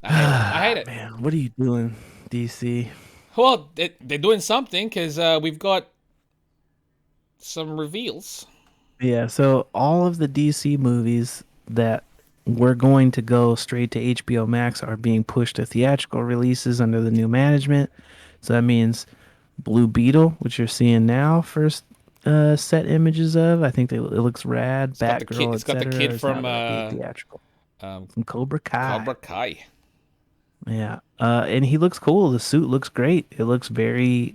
I hate it. Man, what are you doing, DC? Well, they're doing something because we've got some reveals. Yeah, so all of the DC movies that were going to go straight to HBO Max are being pushed to theatrical releases under the new management. So that means Blue Beetle, which you're seeing now, first set images of. I think it looks rad. Got the kid. Batgirl, It's got the etc. kid is now from gonna be theatrical. um, From Cobra Kai. Cobra Kai. Yeah, and he looks cool. The suit looks great. It looks very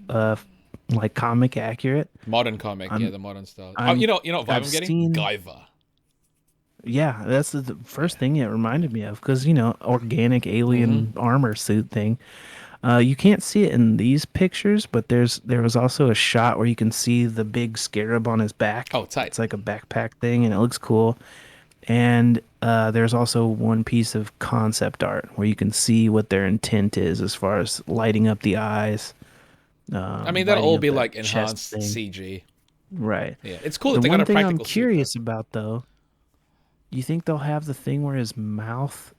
like comic accurate. Modern comic, I'm- yeah, the modern style. I'm- You know what vibe I've I'm getting? seen- Guyver. Yeah, that's the first thing it reminded me of because organic alien armor suit thing. You can't see it in these pictures, but there was also a shot where you can see the big scarab on his back. Oh, tight. It's like a backpack thing, and it looks cool. And there's also one piece of concept art where you can see what their intent is as far as lighting up the eyes. I mean, that'll lighting all up be that like chest enhanced thing. CG. Right. Yeah, it's cool The that they got one a thing practical I'm suit, curious about, though, you think they'll have the thing where his mouth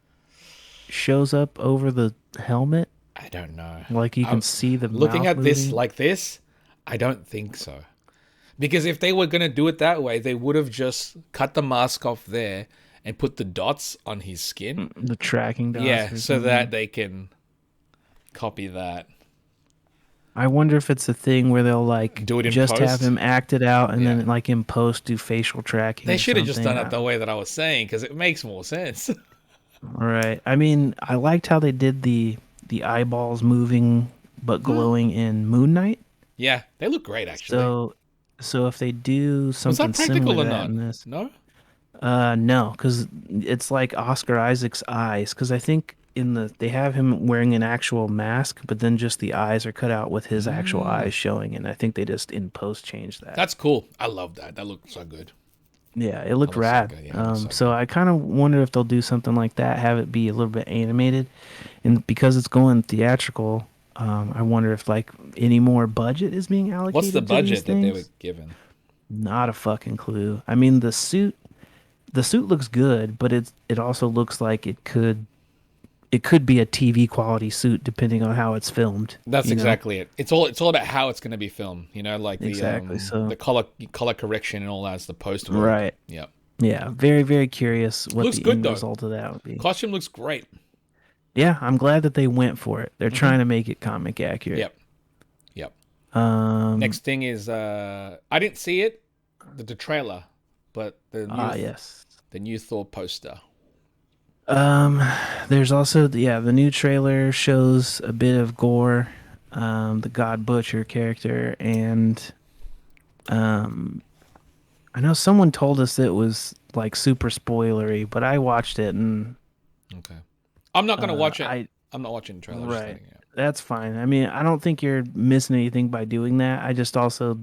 shows up over the helmet? I don't know. Like you can see the Looking mouth at this moving? like this, I don't think so. Because if they were gonna do it that way, they would have just cut the mask off there and put the dots on his skin. The tracking dots. Yeah, or so something. that they can copy that. I wonder if it's a thing where they'll like Do it in just post? have him act it out and Yeah. then like in post do facial tracking. They or should have just done something. it the way that I was saying because it makes more sense. All right. I mean, I liked how they did the eyeballs moving but glowing in Moon Knight. Yeah, they look great actually. So if they do Was something that practical similar or to that not? in this, No. no, because it's like Oscar Isaac's eyes. Because I think they have him wearing an actual mask, but then just the eyes are cut out with his actual eyes showing, and I think they just in post changed that. That's cool. I love that. That looked so good. Yeah, it looked That looks so rad. good. Yeah, it looks so So I kind of wonder if they'll do something like that, have it be a little bit animated, and because it's going theatrical, I wonder if like any more budget is being allocated. What's the to these budget that they were things. given? Not a fucking clue. I mean, the suit looks good, but it also looks like it could be a TV quality suit depending on how it's filmed. That's you know? exactly it. It's all about how it's going to be filmed. You know, like the Exactly, so- the color correction and all that's the post work. Right. Yeah. Yeah, very very curious what Looks the good, end though. result of that would be. Costume looks great. Yeah, I'm glad that they went for it. They're trying to make it comic accurate. Yep. Yep. Um. Next thing is I didn't see it, the trailer, but Yes. the new Thor poster. There's also the new trailer shows a bit of gore, the God Butcher character, and I know someone told us it was like super spoilery, but I watched it and Okay. I'm not gonna watch it. I I'm not watching the trailer. Right. That's fine. I mean, I don't think you're missing anything by doing that. I just also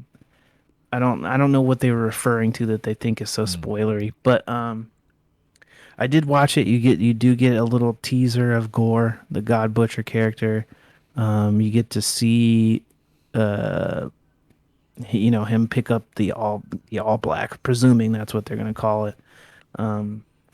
I don't know what they were referring to that they think is so spoilery. But I did watch it. You do get a little teaser of Gore, the God Butcher character. You get to see him pick up the all black, presuming that's what they're going to call it.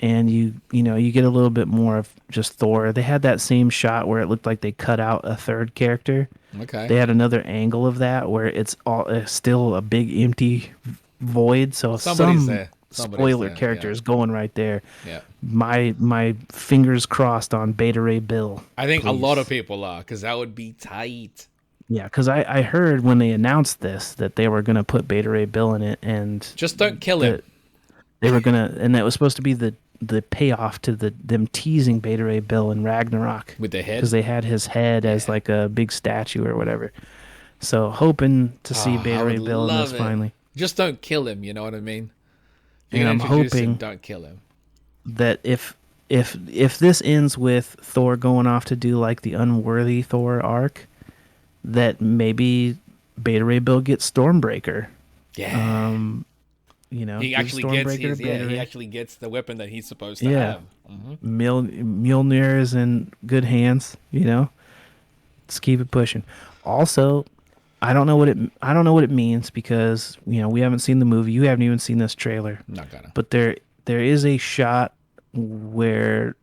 And you get a little bit more of just Thor. They had that same shot where it looked like they cut out a third character. Okay. They had another angle of that where it's all still a big empty void. So Somebody's spoiler character is going right there. Yeah. My fingers crossed on Beta Ray Bill. I think a lot of people are, because that would be tight. Yeah, because I heard when they announced this that they were going to put Beta Ray Bill in it, and just don't kill him. They were gonna, and that was supposed to be the payoff to them teasing Beta Ray Bill in Ragnarok with the head, because they had his head as like a big statue or whatever. So hoping to see Beta Ray Bill in this finally. Just don't kill him. You know what I mean? And I'm hoping don't kill him. That if this ends with Thor going off to do like the unworthy Thor arc, that maybe Beta Ray Bill gets Stormbreaker. Yeah. He actually gets the weapon that he's supposed to have. Mm-hmm. Mjolnir is in good hands. Let's keep it pushing. Also, I don't know what it means because we haven't seen the movie. You haven't even seen this trailer. Not gonna. But there is a shot where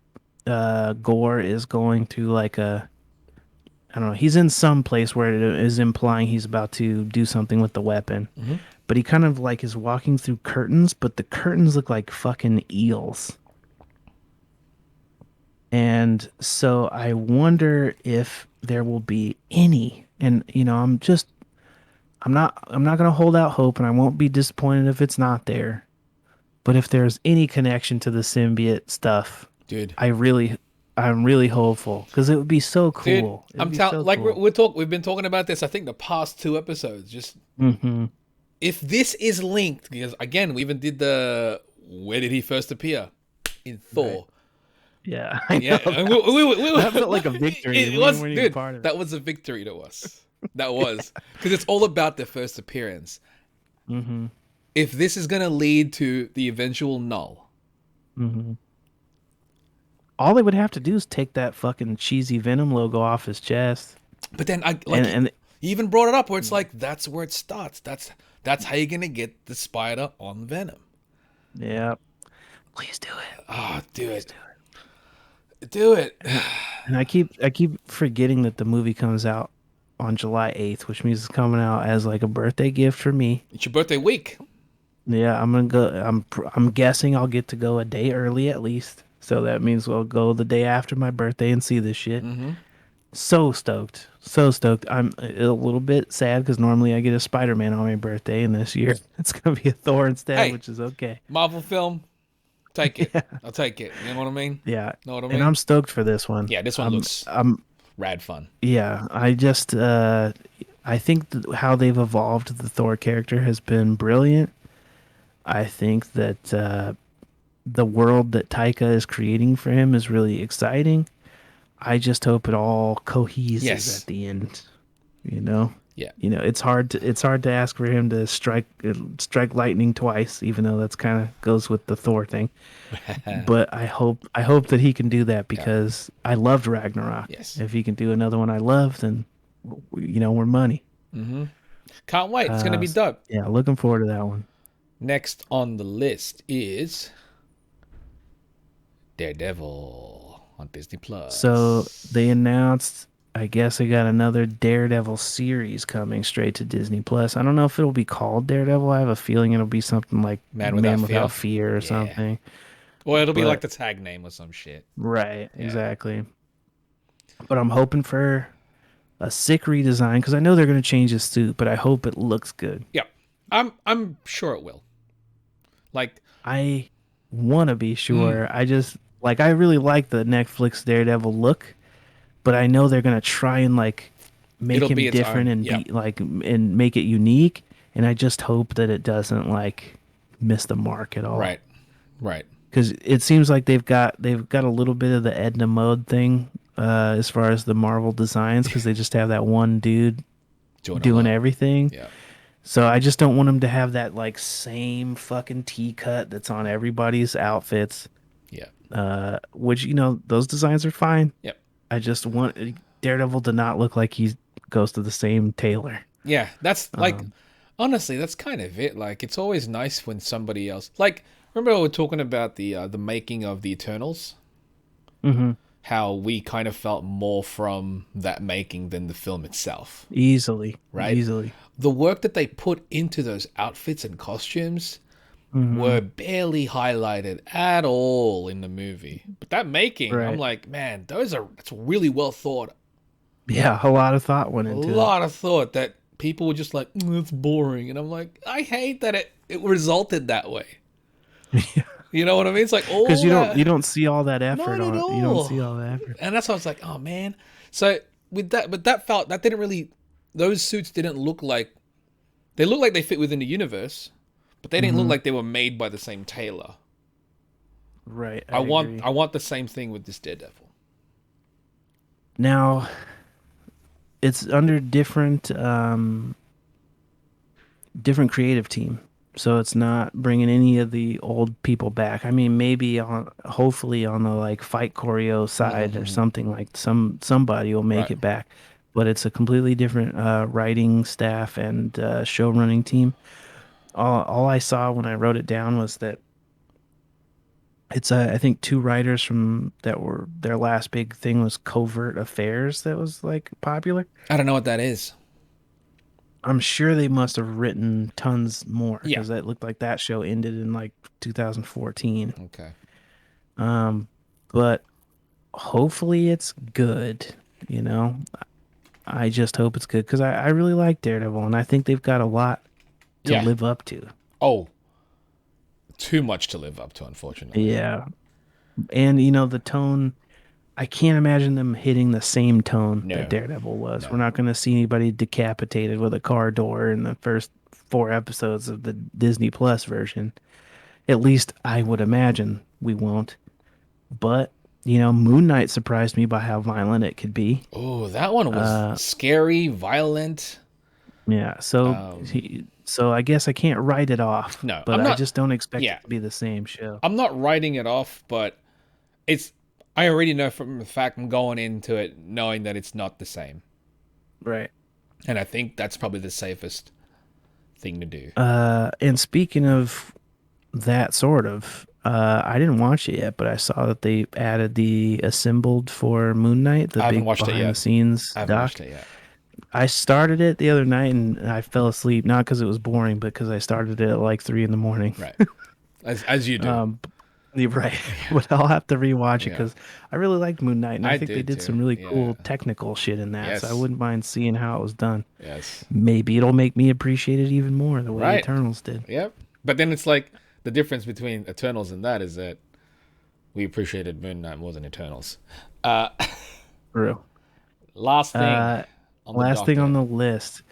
Gore is going to like a. I don't know. He's in some place where it is implying he's about to do something with the weapon. Mm-hmm. But he kind of like is walking through curtains, but the curtains look like fucking eels. And so I wonder if there will be any, and I'm not going to hold out hope, and I won't be disappointed if it's not there. But if there's any connection to the symbiote stuff, dude, I'm really hopeful because it would be so cool. Dude, we've been talking about this. I think the past 2 episodes. Just if this is linked, because again, we even did where did he first appear in Thor? Right. Yeah, I know. That felt like a victory. It was, dude. That was a victory to us. That was because it's all about their first appearance. Mm-hmm. If this is gonna lead to the eventual null. Mm-hmm. All they would have to do is take that fucking cheesy Venom logo off his chest. But then he even brought it up where it's like that's where it starts. That's how you're gonna get the spider on Venom. Yeah. Please do it. Oh, do it. Do it. And I keep forgetting that the movie comes out on July 8th, which means it's coming out as like a birthday gift for me. It's your birthday week. Yeah, I'm gonna go. I'm guessing I'll get to go a day early at least. So that means we'll go the day after my birthday and see this shit. Mm-hmm. So stoked. I'm a little bit sad because normally I get a Spider-Man on my birthday, and this year it's going to be a Thor instead, which is okay. Marvel film, take it. Yeah. I'll take it. You know what I mean? Yeah. Know what I mean? And I'm stoked for this one. Yeah, this one looks rad fun. Yeah, I just, I think how they've evolved the Thor character has been brilliant. I think that the world that Taika is creating for him is really exciting. I just hope it all coheses at the end. Yeah. It's hard to ask for him to strike lightning twice, even though that's kind of goes with the Thor thing. But I hope that he can do that because I loved Ragnarok. Yes. If he can do another one I love, then we're money. Mm-hmm. Can't wait. It's gonna be dope. Yeah, looking forward to that one. Next on the list is Daredevil on Disney Plus. So they announced, I guess they got another Daredevil series coming straight to Disney Plus. I don't know if it'll be called Daredevil. I have a feeling it'll be something like Man Without Fear or something. Or it'll be like the tag name or some shit. Right, exactly. But I'm hoping for a sick redesign because I know they're going to change his suit, but I hope it looks good. Yeah, I'm sure it will. Like I want to be sure. I really like the Netflix Daredevil look, but I know they're gonna try and like make him different and be like and make it unique. And I just hope that it doesn't like miss the mark at all. Right. Because it seems like they've got a little bit of the Edna Mode thing as far as the Marvel designs, because they just have that one dude doing everything. Yeah. So I just don't want him to have that like same fucking T cut that's on everybody's outfits. Yeah. Which those designs are fine. Yep. I just want Daredevil to not look like he goes to the same tailor. Yeah, that's like honestly, that's kind of it. Like it's always nice when somebody else like remember we were talking about the making of the Eternals? Mm-hmm. How we kind of felt more from that making than the film itself. Easily. Right? Easily. The work that they put into those outfits and costumes were barely highlighted at all in the movie. But that making, Right. I'm like, man, that's really well thought. Yeah, a lot of thought went into it. A lot of thought that people were just like, it's boring. And I'm like, I hate that it resulted that way. Yeah. You know what I mean? It's like, oh, because you don't see all that effort Not on at it. You all. don't see all that effort. And that's why I was like, oh man. So with that, but that didn't really, those suits didn't look like, they looked like they fit within the universe, but they didn't look like they were made by the same tailor. Right. I agree. want the same thing with this Daredevil. Now, it's under different creative team, so it's not bringing any of the old people back. I mean, maybe hopefully on the like fight choreo side or something, like somebody will make it back, but it's a completely different writing staff and show running team. All I saw when I wrote it down was that it's I think two writers from that were their last big thing was Covert Affairs that was like popular. I don't know what that is. I'm sure they must have written tons more Yeah. because that looked like that show ended in like 2014. Okay. But hopefully it's good. I just hope it's good because I really like Daredevil and I think they've got a lot to live up to. Oh, too much to live up to, unfortunately. Yeah. And the tone, I can't imagine them hitting the same tone that Daredevil was. No. We're not going to see anybody decapitated with a car door in the first 4 episodes of the Disney Plus version. At least I would imagine we won't. But, Moon Knight surprised me by how violent it could be. Oh, that one was scary, violent. Yeah, so so I guess I can't write it off. No, but I'm not, I just don't expect it to be the same show. I'm not writing it off, but I already know from the fact I'm going into it knowing that it's not the same. Right. And I think that's probably the safest thing to do. And speaking of that sort of, I didn't watch it yet, but I saw that they added the Assembled for Moon Knight, the big behind the scenes doc. I haven't watched it yet. I started it the other night and I fell asleep, not because it was boring, but because I started it at like 3 a.m. Right. As you do. You're right. But I'll have to rewatch it because I really liked Moon Knight, and I think they did some really cool technical shit in that. So I wouldn't mind seeing how it was done. Yes. Maybe it'll make me appreciate it even more the way Eternals did. Yep. But then it's like the difference between Eternals and that is that we appreciated Moon Knight more than Eternals. For real. Last thing. On the list.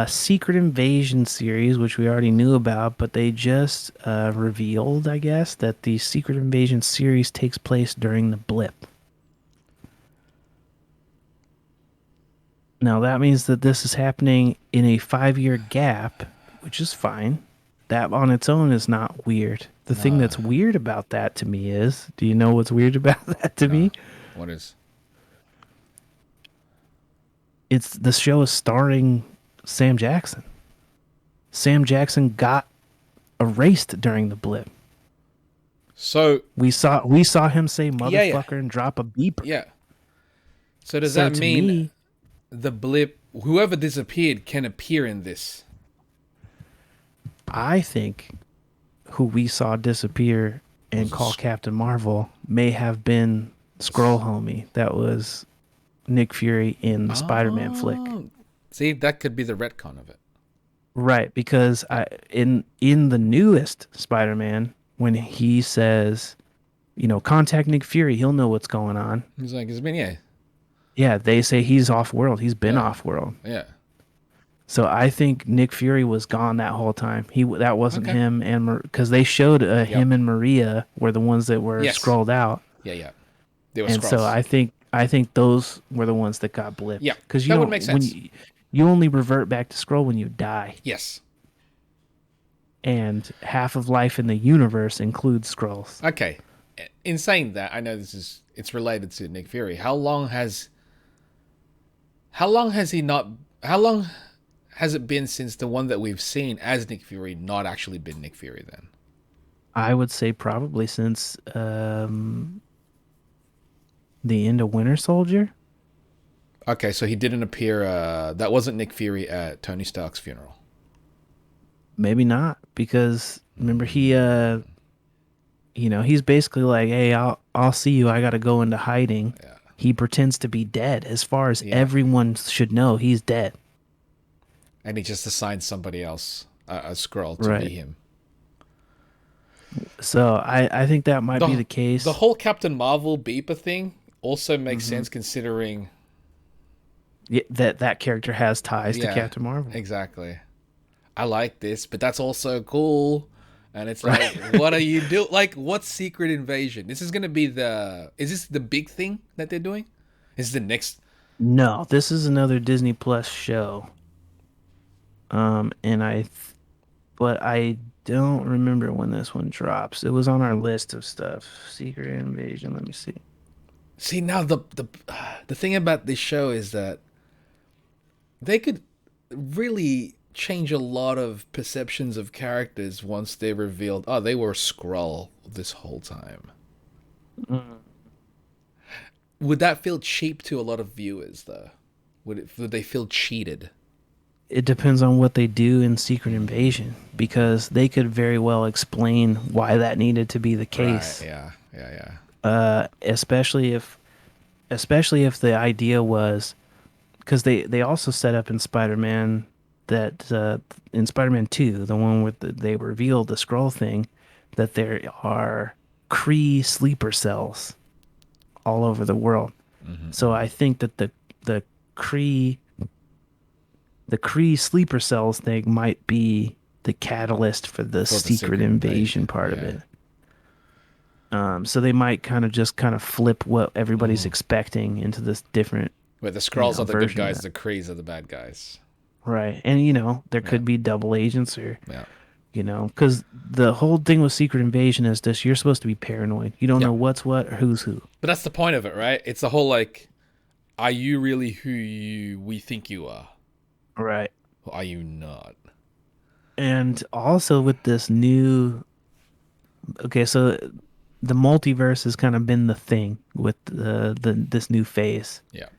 Secret Invasion series, which we already knew about, but they just revealed, I guess, that the Secret Invasion series takes place during the blip. Now, that means that this is happening in a 5-year gap, which is fine. That on its own is not weird. The thing that's weird about that to me is, do you know what's weird about that to me? What is? The show is starring Sam Jackson. Sam Jackson got erased during the blip. So we saw him say motherfucker and drop a beeper. Yeah. So does that mean the blip, whoever disappeared, can appear in this? I think who we saw disappear and call Captain Marvel may have been Skrull Homie. That was Nick Fury in the Spider-Man flick. See, that could be the retcon of it. Right, because in the newest Spider-Man, when he says, contact Nick Fury, he'll know what's going on. He's like, it's been, Yeah, they say he's off-world. He's been off-world. Yeah. So I think Nick Fury was gone that whole time. That wasn't him, and because they showed him and Maria were the ones that were scrolled out. Yeah. They were and Skrulls. so I I think those were the ones that got blipped Yeah, because you that would make don't when sense. you only revert back to Skrull when you die, Yes. and half of life in the universe includes Skrulls. Okay. In saying that, I know it's related to Nick Fury. How long has he not? How long has it been since the one that we've seen as Nick Fury not actually been Nick Fury? Then. I would say probably since the end of Winter Soldier. Okay, so he didn't appear. That wasn't Nick Fury at Tony Stark's funeral. Maybe not because remember he's basically like, "Hey, I'll see you. I got to go into hiding." Yeah. He pretends to be dead. As far as Yeah. everyone should know, he's dead. And he just assigned somebody else, a Skrull, to be Right. him. So I think that might be The the the case. whole Captain Marvel beeper thing also makes Hmm. sense considering. Yeah, that character has ties to Yeah, Captain Marvel. exactly. I like this, but that's also cool. And it's like, Right. what are you doing? Like, what secret invasion? This is gonna be the. Is this the big thing that they're doing? Is the next? No, this is another Disney Plus show. And but I don't remember when this one drops. It was on our list of stuff. Secret Invasion. Let me see. See now the thing about this show is that they could really change a lot of perceptions of characters once they revealed, oh, they were a Skrull this whole time. Mm. Would that feel cheap to a lot of viewers though? Would they feel cheated? It depends on what they do in Secret Invasion because they could very well explain why that needed to be the Right. case. Yeah. Yeah. Yeah. Especially if the idea was because they also set up in Spider-Man that in Spider-Man 2, the one where they revealed the scroll thing, that there are Kree sleeper cells all over the world. So I think that the Kree the Kree sleeper cells thing might be the catalyst for the For the secret secret invasion invasion. part of Yeah. it. So they might kind of flip what everybody's expecting into this different, Where the Skrulls are the good version of guys, that. the Krees are the bad guys. Right. And there Yeah. could be double agents or Yeah. because the whole thing with Secret Invasion is this: you're supposed to be paranoid. You don't Yeah. know what's what or who's who. But that's the point of it, right? It's the whole like, are you really who we think you are? Right. Or are you not? And also with this new, okay, so the multiverse has kind of been the thing with the this new phase, Yeah.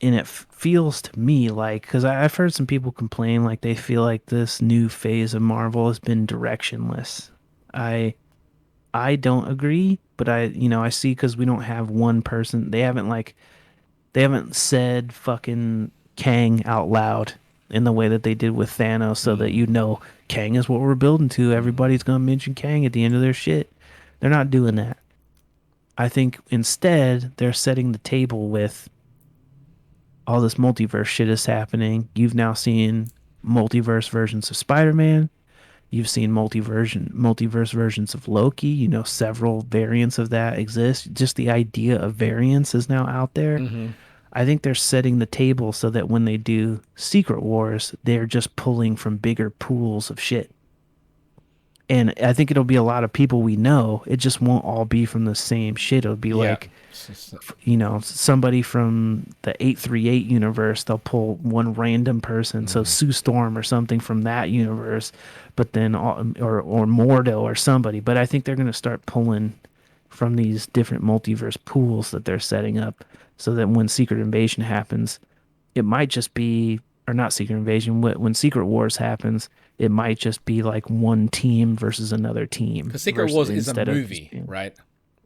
and it feels to me like because I've heard some people complain like they feel like this new phase of Marvel has been directionless. I I don't agree, but I see because we don't have one person. They haven't said fucking Kang out loud in the way that they did with Thanos, so that Kang is what we're building to. Everybody's gonna mention Kang at the end of their shit. They're not doing that. I think instead they're setting the table with all this multiverse shit is happening. You've now seen multiverse versions of Spider-Man. You've seen multiverse versions of Loki. Several variants of that exist. Just the idea of variants is now out there. I think they're setting the table so that when they do Secret Wars, they're just pulling from bigger pools of shit. And I think it'll be a lot of people we know. It just won't all be from the same shit. It'll be Yeah. like, somebody from the 838 universe. They'll pull one random person, so Sue Storm or something from that universe, but then or Mordo or somebody. But I think they're gonna start pulling from these different multiverse pools that they're setting up, so that when Secret Invasion happens, it might just be, or not Secret Invasion, when Secret Wars happens, it might just be like one team versus another team. Because Secret Versus, Wars is a instead of just movie, being, right?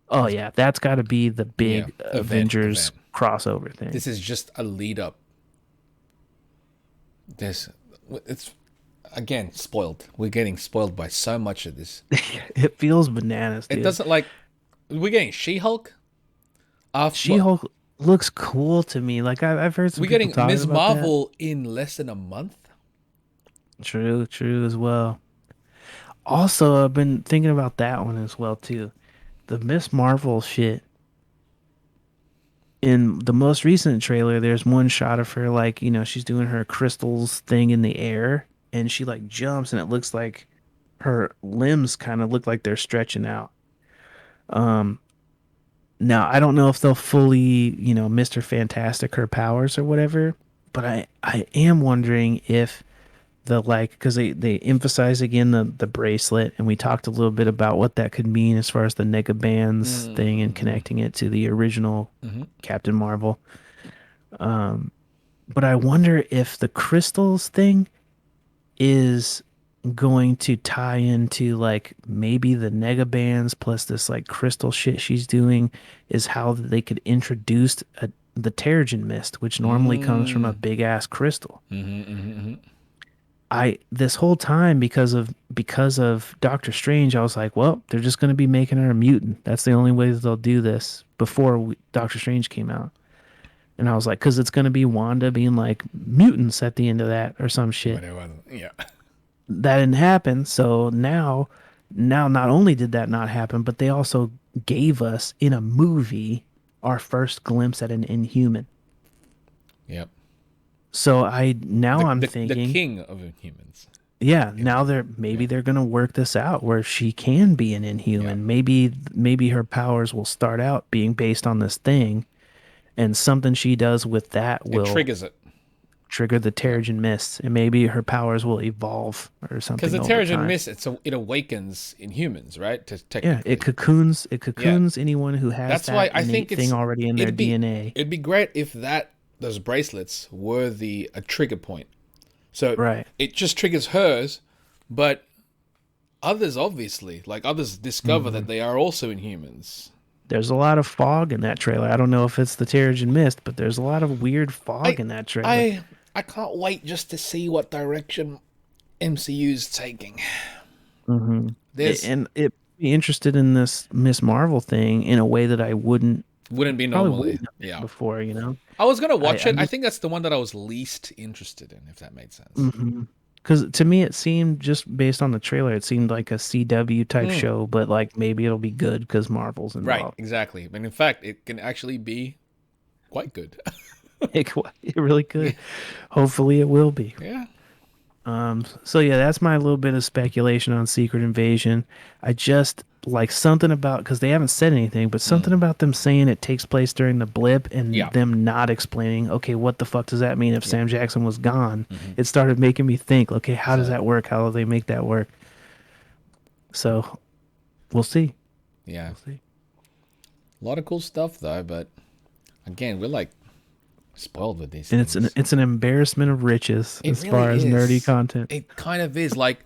oh yeah, that's got to be the Yeah. big Avengers Event. crossover thing. This is just a lead up. It's again spoiled. We're getting spoiled by so much of this. It feels bananas, dude. It doesn't like we're getting She-Hulk. She-Hulk looks cool to me. Like I've heard some We're people getting talking Ms. about Marvel in less than a month. that. True as well. Also, I've been thinking about that one as well too. The Miss Marvel shit. in the most recent trailer, there's one shot of her like, she's doing her crystals thing in the air and she like jumps and it looks like her limbs kind of look like they're stretching out. Now I don't know if they'll fully, Mr. Fantastic her powers or whatever, but I am wondering if the like because they emphasize again the bracelet and we talked a little bit about what that could mean as far as the nega bands thing and connecting it to the original Captain Marvel. But I wonder if the crystals thing is going to tie into like maybe the nega bands plus this like crystal shit she's doing is how they could introduce the Terrigen mist, which normally comes from a big ass crystal. I this whole time because of Doctor Strange, I was like, well, they're just going to be making her a mutant. That's the only way that they'll do this before Doctor Strange came out. And I was like, because it's going to be Wanda being like mutants at the end of that or some shit. But it wasn't. Yeah. That didn't happen. So now not only did that not happen, but they also gave us in a movie our first glimpse at an Inhuman. Yep. So I'm thinking the king of Inhumans. Yeah, now they're gonna work this out where she can be an Inhuman. Yeah. Maybe her powers will start out being based on this thing, and something she does with that will trigger the Terrigen Mist, and maybe her powers will evolve or something. Because the Terrigen Mist, it awakens Inhumans, right? It cocoons anyone who has that's why I think thing already in their DNA. It'd be great if those bracelets were a trigger point. So it just triggers hers, but others discover that they are also Inhumans. There's a lot of fog in that trailer. I don't know if it's the Terrigen Mist, but there's a lot of weird fog in that trailer. I can't wait just to see what direction MCU's taking. Mm-hmm. And it be interested in this Miss Marvel thing in a way that I wouldn't be normally before, I was gonna watch it. I think that's the one that I was least interested in, if that made sense. Because to me it seemed, just based on the trailer, it seemed like a CW type show, but like maybe it'll be good because Marvel's involved. Right, exactly. And in fact, it can actually be quite good. It really could. Hopefully it will be. Yeah. So yeah, that's my little bit of speculation on Secret Invasion. I just like something about, because they haven't said anything, but something about them saying it takes place during the blip and them not explaining, okay, what the fuck does that mean if Sam Jackson was gone? It started making me think, okay, how does that work? How do they make that work? So we'll see. Yeah. We'll see. A lot of cool stuff though, but again, we're like spoiled with these things. And it's an embarrassment of riches as far as nerdy content. It kind of is. Like,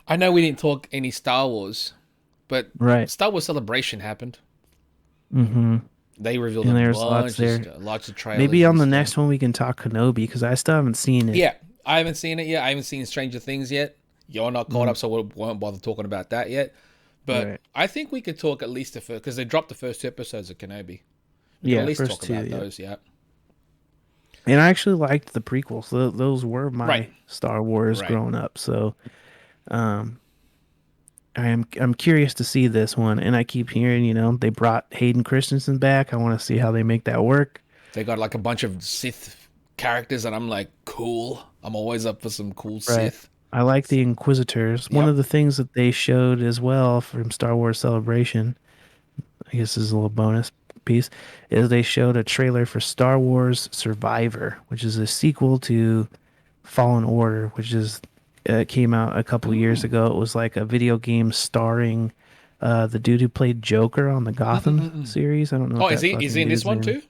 I know we didn't talk any Star Wars, but Star Wars Celebration happened. They revealed lots of trailers. Maybe on the next one we can talk Kenobi, because I still haven't seen it. Yeah, I haven't seen it yet. I haven't seen Stranger Things yet. You're not caught up, so we won't bother talking about that yet. But I think we could talk at least the first, because they dropped the first 2 episodes of Kenobi. We can at least talk about those, And I actually liked the prequels. Those were my Star Wars growing up. So I'm curious to see this one. And I keep hearing, they brought Hayden Christensen back. I want to see how they make that work. They got like a bunch of Sith characters, and I'm like, cool. I'm always up for some cool Sith. I like the Inquisitors. One of the things that they showed as well from Star Wars Celebration, I guess this is a little bonus piece, is they showed a trailer for Star Wars Survivor, which is a sequel to Fallen Order, which came out a couple years ago. It was like a video game starring the dude who played Joker on the Gotham series. I don't know. Is he in this one too?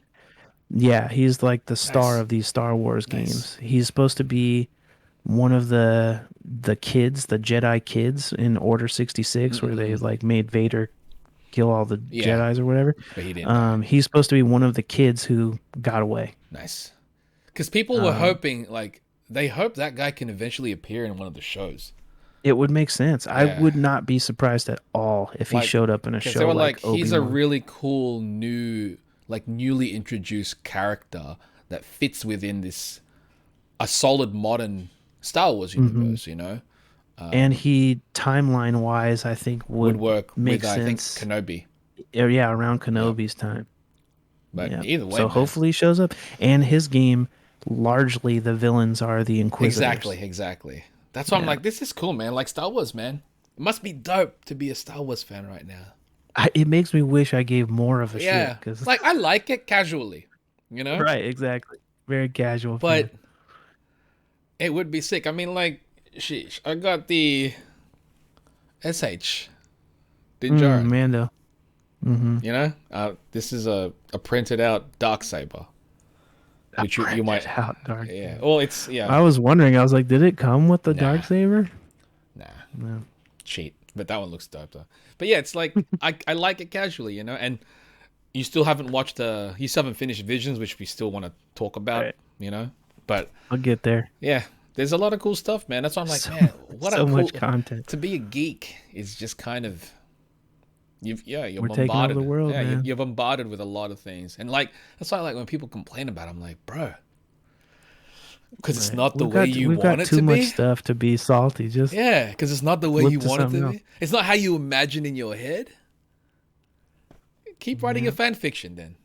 Yeah, he's like the star of these Star Wars games. He's supposed to be one of the kids, the Jedi kids in Order 66, where they like made Vader kill all the Jedis or whatever. But he didn't. He's supposed to be one of the kids who got away. Nice. Because people were hoping, they hope that guy can eventually appear in one of the shows. It would make sense. I would not be surprised at all if he showed up in a show. They were like he's a really cool newly introduced character that fits within a solid modern Star Wars universe, and he, timeline-wise, I think would work make with, sense. I think, Kenobi. Yeah, around Kenobi's time. But Yeah. either way, So man. hopefully he shows up. And his game, largely the villains are the Inquisitors. Exactly. That's why I'm Yeah. like, this is cool, man. Like Star Wars, man. It must be dope to be a Star Wars fan right now. It makes me wish I gave more of a Yeah. shit. Cause, Like, I like it casually, you know? right, exactly. Very casual. But fan. it would be sick. I mean, like, sheesh. I got the SH. Din Djarin. Mando. You know? This is a printed out Darksaber. Which you might. Out dark. Yeah. Well, it's. Yeah. I was wondering. I was like, did it come with the Nah. Darksaber? Nah. No. Cheat. But that one looks dope, though. But yeah, it's like, I like it casually, you know? And you still haven't watched you still haven't finished Visions, which we still want to talk about, Right. you know? But I'll get there. yeah, there's a lot of cool stuff, man. That's why I'm like, man, what so a cool much content. to be a geek is just kind of you're We're taking over bombarded. the world, yeah, man. you're bombarded with a lot of things, and like that's why like when people complain about it, I'm like, bro, because it's not the way you we've want got it too to much be. stuff to be salty. Just Yeah, because it's not the way flip you to want it to something be. else. It's not how you imagine in your head. Keep writing your fan fiction, then.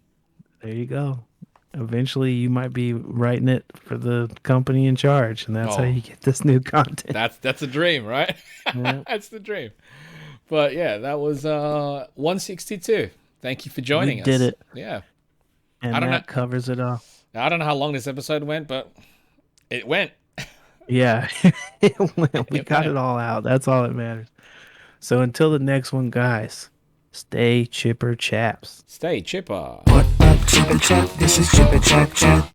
there you go. Eventually, you might be writing it for the company in charge, and that's how Oh. you get this new content. That's a dream, right? Yeah. That's the dream. But yeah, that was 162. Thank you for joining us. did it. Yeah. And I don't that know. covers it all. I don't know how long this episode went, but it went. Yeah, we got it all out. That's all that matters. So until the next one, guys, stay chipper chaps. Stay chipper. What up, Chip and Chap? This is Chip and Chap Chap.